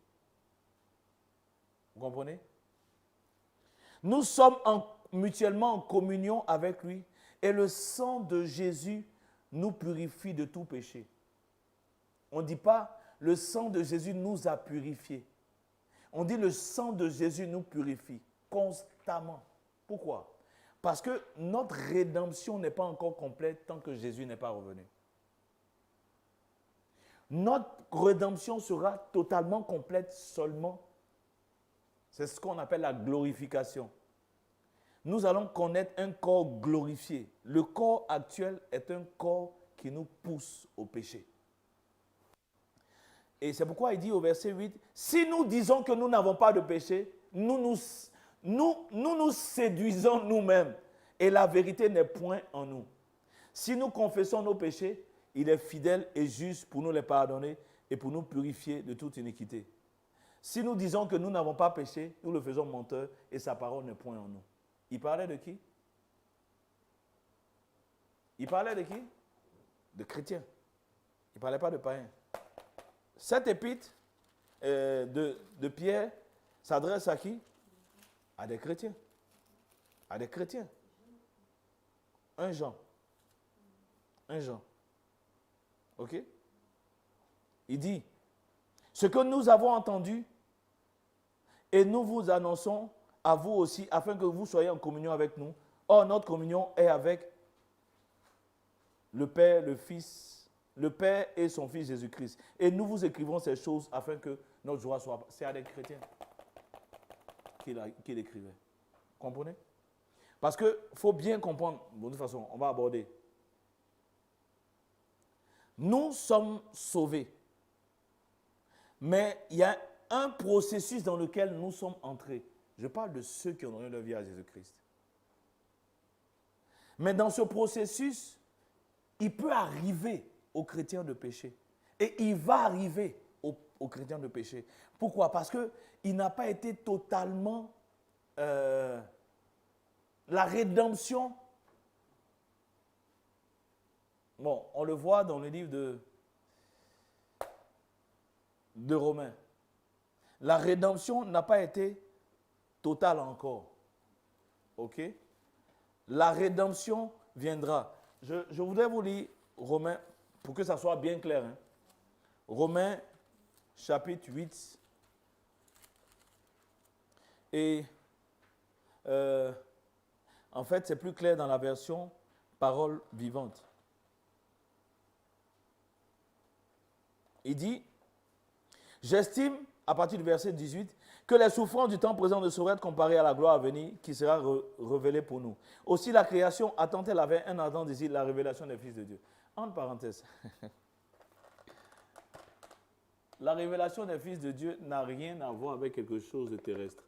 A: Vous comprenez? Nous sommes mutuellement en communion avec lui et le sang de Jésus nous purifie de tout péché. On ne dit pas le sang de Jésus nous a purifiés. On dit le sang de Jésus nous purifie constamment. Pourquoi? Parce que notre rédemption n'est pas encore complète tant que Jésus n'est pas revenu. Notre rédemption sera totalement complète seulement. C'est ce qu'on appelle la glorification. Nous allons connaître un corps glorifié. Le corps actuel est un corps qui nous pousse au péché. Et c'est pourquoi il dit au verset 8, si nous disons que nous n'avons pas de péché, nous nous séduisons nous-mêmes et la vérité n'est point en nous. Si nous confessons nos péchés, il est fidèle et juste pour nous les pardonner et pour nous purifier de toute iniquité. Si nous disons que nous n'avons pas péché, nous le faisons menteur et sa parole n'est point en nous. Il parlait de qui? Il parlait de qui? De chrétiens. Il ne parlait pas de païens. Cette épître de Pierre s'adresse à qui? À des chrétiens. À des chrétiens. Un Jean. OK? Il dit, ce que nous avons entendu et nous vous annonçons à vous aussi, afin que vous soyez en communion avec nous. Or, notre communion est avec le Père, le Fils, le Père et son Fils Jésus-Christ. Et nous vous écrivons ces choses afin que notre joie soit... C'est à des chrétiens qu'il écrivait. Comprenez? Parce qu'il faut bien comprendre, de toute façon, on va aborder. Nous sommes sauvés. Mais il y a un processus dans lequel nous sommes entrés. Je parle de ceux qui ont donné leur vie à Jésus-Christ. Mais dans ce processus, il peut arriver aux chrétiens de pécher. Et il va arriver aux chrétiens de pécher. Pourquoi? Parce qu'il n'a pas été totalement... la rédemption, bon, on le voit dans le livre de Romains. La rédemption n'a pas été totale encore. OK? La rédemption viendra. Je voudrais vous lire Romains, pour que ça soit bien clair. Hein. Romains, chapitre 8. Et en fait, c'est plus clair dans la version parole vivante. Il dit, j'estime, à partir du verset 18, que les souffrances du temps présent ne sauraient être comparées à la gloire à venir qui sera révélée pour nous. Aussi, la création attend-elle avec un ardent désir la révélation des fils de Dieu. Entre parenthèses, la révélation des fils de Dieu n'a rien à voir avec quelque chose de terrestre.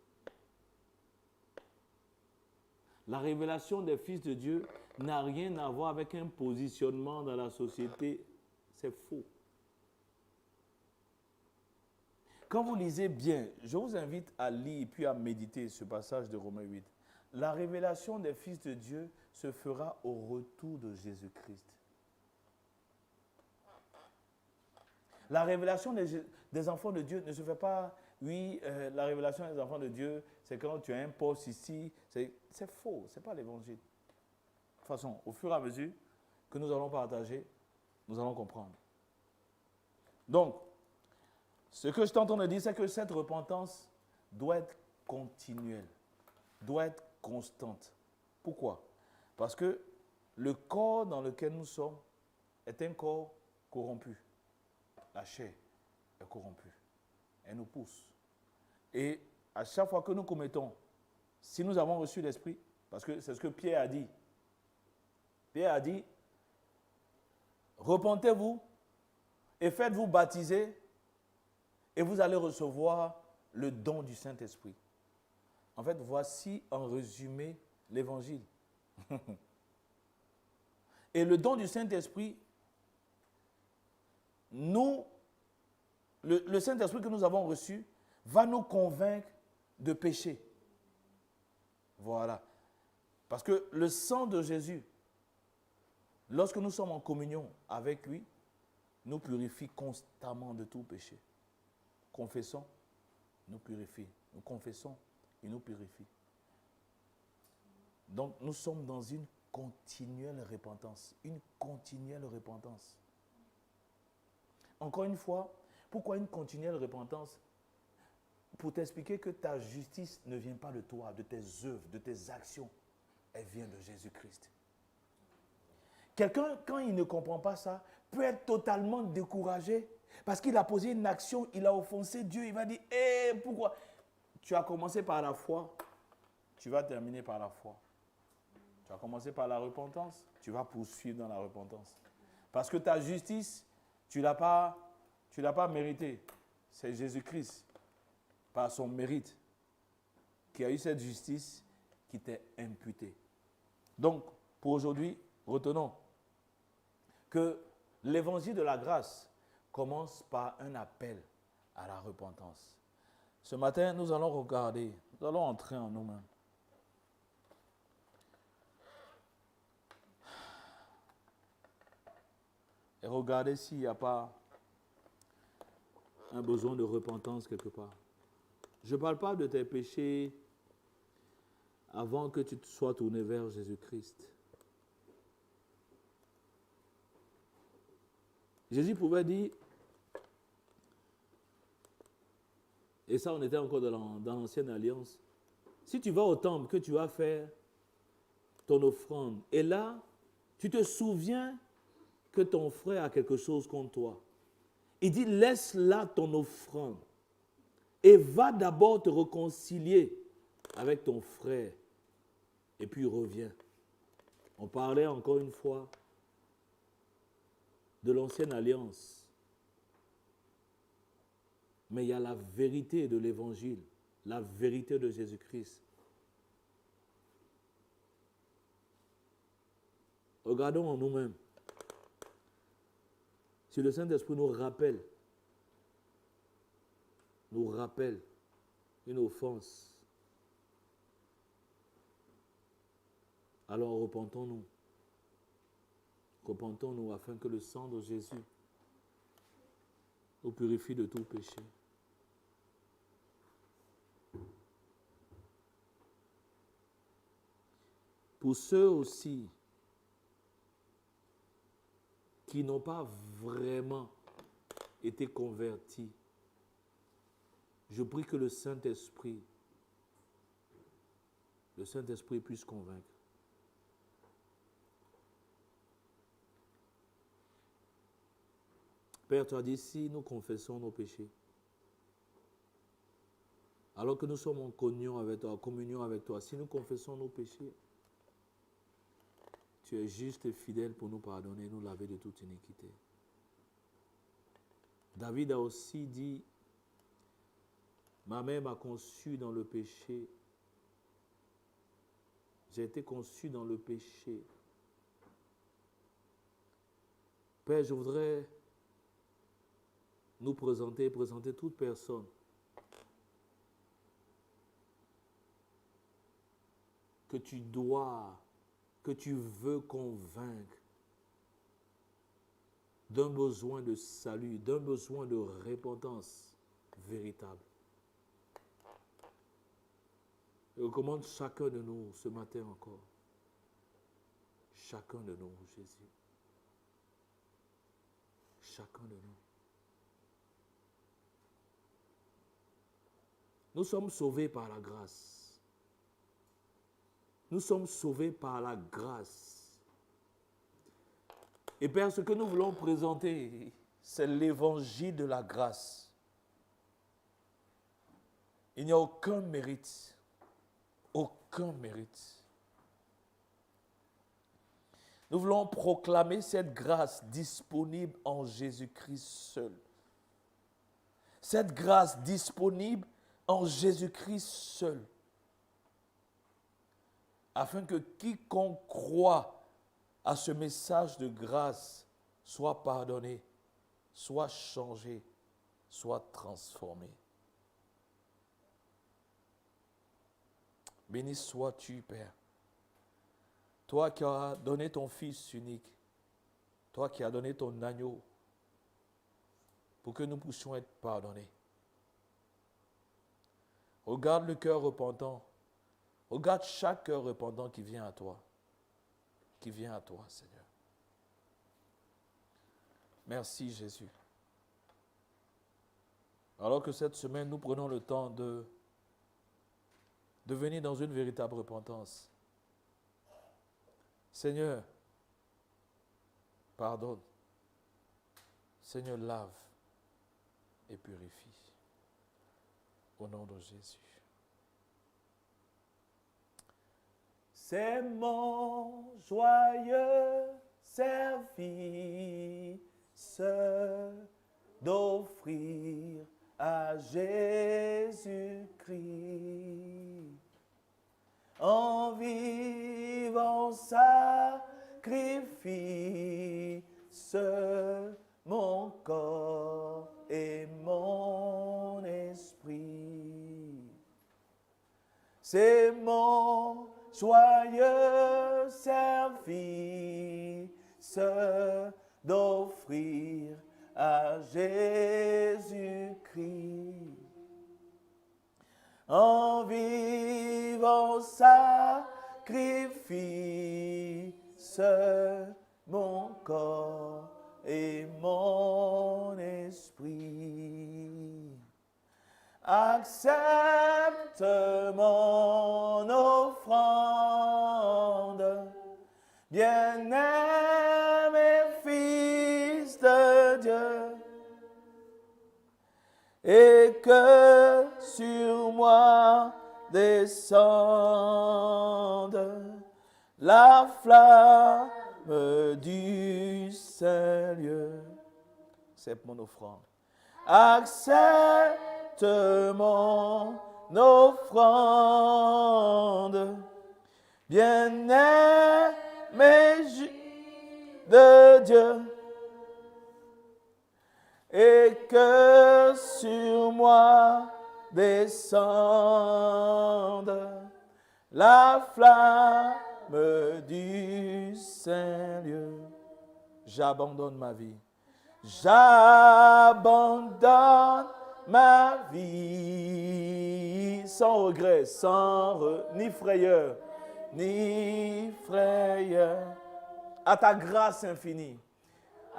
A: La révélation des fils de Dieu n'a rien à voir avec un positionnement dans la société. C'est faux. Quand vous lisez bien, je vous invite à lire et puis à méditer ce passage de Romains 8. La révélation des fils de Dieu se fera au retour de Jésus-Christ. La révélation des enfants de Dieu ne se fait pas, la révélation des enfants de Dieu, c'est quand tu as un poste ici. C'est faux, ce n'est pas l'évangile. De toute façon, au fur et à mesure que nous allons partager, nous allons comprendre. Donc, ce que je suis en train de dire, c'est que cette repentance doit être continuelle, doit être constante. Pourquoi? Parce que le corps dans lequel nous sommes est un corps corrompu. La chair est corrompue. Elle nous pousse. Et à chaque fois que nous commettons, si nous avons reçu l'Esprit, parce que c'est ce que Pierre a dit. Pierre a dit, repentez-vous et faites-vous baptiser et vous allez recevoir le don du Saint-Esprit. En fait, voici en résumé l'Évangile. Et le don du Saint-Esprit, le Saint-Esprit que nous avons reçu va nous convaincre de pécher. Voilà. Parce que le sang de Jésus, lorsque nous sommes en communion avec lui, nous purifie constamment de tout péché. Confessons, nous purifie. Nous confessons, il nous purifie. Donc nous sommes dans une continuelle repentance. Une continuelle repentance. Encore une fois, pourquoi une continuelle repentance? Pour t'expliquer que ta justice ne vient pas de toi, de tes œuvres, de tes actions. Elle vient de Jésus-Christ. Quelqu'un, quand il ne comprend pas ça, peut être totalement découragé parce qu'il a posé une action, il a offensé Dieu. Il va dire, pourquoi? Tu as commencé par la foi, tu vas terminer par la foi. Tu as commencé par la repentance, tu vas poursuivre dans la repentance. Parce que ta justice, tu ne l'as pas méritée. C'est Jésus-Christ, par son mérite, qui a eu cette justice qui t'est imputée. Donc, pour aujourd'hui, retenons que l'évangile de la grâce commence par un appel à la repentance. Ce matin, nous allons regarder, nous allons entrer en nous-mêmes. et regardez s'il n'y a pas un besoin de repentance quelque part. Je ne parle pas de tes péchés avant que tu te sois tourné vers Jésus-Christ. Jésus pouvait dire, et ça on était encore dans l'ancienne alliance, si tu vas au temple, que tu vas faire ton offrande, et là, tu te souviens que ton frère a quelque chose contre toi. Il dit, laisse là ton offrande et va d'abord te réconcilier avec ton frère et puis reviens. On parlait encore une fois de l'ancienne alliance. Mais il y a la vérité de l'évangile, la vérité de Jésus-Christ. Regardons en nous-mêmes. Si le Saint-Esprit nous rappelle une offense, alors repentons-nous. Repentons-nous afin que le sang de Jésus nous purifie de tout péché. Pour ceux aussi qui n'ont pas vraiment été convertis, je prie que le Saint-Esprit puisse convaincre. Père, tu as dit, si nous confessons nos péchés, alors que nous sommes en communion avec toi, si nous confessons nos péchés, tu es juste et fidèle pour nous pardonner et nous laver de toute iniquité. David a aussi dit, ma mère m'a conçu dans le péché. J'ai été conçu dans le péché. Père, je voudrais nous présenter toute personne que tu veux convaincre d'un besoin de salut, d'un besoin de repentance véritable. Je recommande chacun de nous ce matin encore. Chacun de nous, Jésus. Chacun de nous. Nous sommes sauvés par la grâce. Nous sommes sauvés par la grâce. Et Père, ce que nous voulons présenter, c'est l'évangile de la grâce. Il n'y a aucun mérite. Aucun mérite. Nous voulons proclamer cette grâce disponible en Jésus-Christ seul. Cette grâce disponible en Jésus-Christ seul. Afin que quiconque croit à ce message de grâce soit pardonné, soit changé, soit transformé. Béni sois-tu, Père. Toi qui as donné ton Fils unique, toi qui as donné ton agneau, pour que nous puissions être pardonnés. Regarde le cœur repentant. Regarde chaque cœur repentant qui vient à toi. Qui vient à toi, Seigneur. Merci, Jésus. Alors que cette semaine, nous prenons le temps de venir dans une véritable repentance. Seigneur, pardonne. Seigneur, lave et purifie. Au nom de Jésus. C'est mon joyeux service d'offrir à Jésus-Christ en vivant sacrifice mon corps et mon esprit. C'est mon joyeux service d'offrir offrir à Jésus-Christ. En vivant sacrifice, mon corps et mon esprit. Accepte mon offrande, bien-aimé Fils de Dieu, et que sur moi descende la flamme du Saint-Lieu. Accepte mon offrande. Accepte mon offrande, bien-aimé de Dieu, et que sur moi descende la flamme du Saint-Lieu. J'abandonne ma vie. J'abandonne ma vie sans regret, ni frayeur, à ta grâce infinie.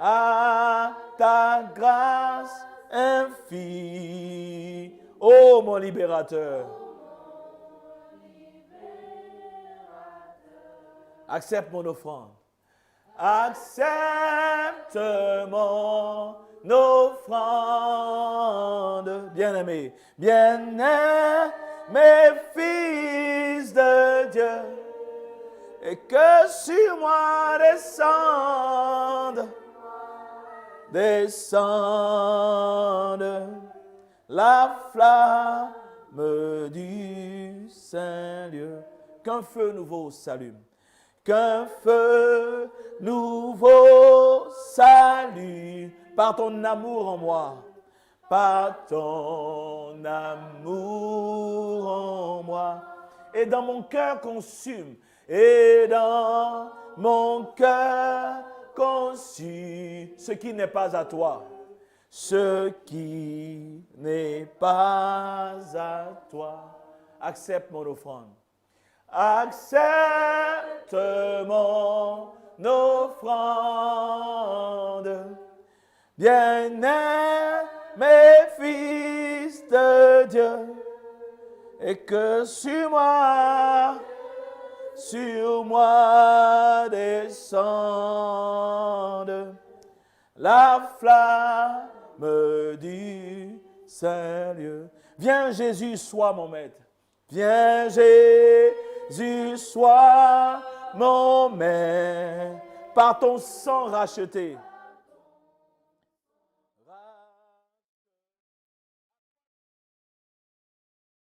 A: À ta grâce infinie, ô mon libérateur. Accepte mon offrande. Accepte mon offrande, bien-aimé, bien-aimé Fils de Dieu, et que sur moi descende la flamme du Saint-Lieu. Qu'un feu nouveau s'allume. Qu'un feu nouveau s'allume par ton amour en moi. Par ton amour en moi. Et dans mon cœur consume. Et dans mon cœur consume ce qui n'est pas à toi. Ce qui n'est pas à toi. Accepte mon offrande. Accepte mon offrande, bien-aimé Fils de Dieu, et que sur moi descende la flamme du Saint-Lieu. Viens Jésus, sois mon maître. Viens Jésus, sois mon maître, par ton sang racheté.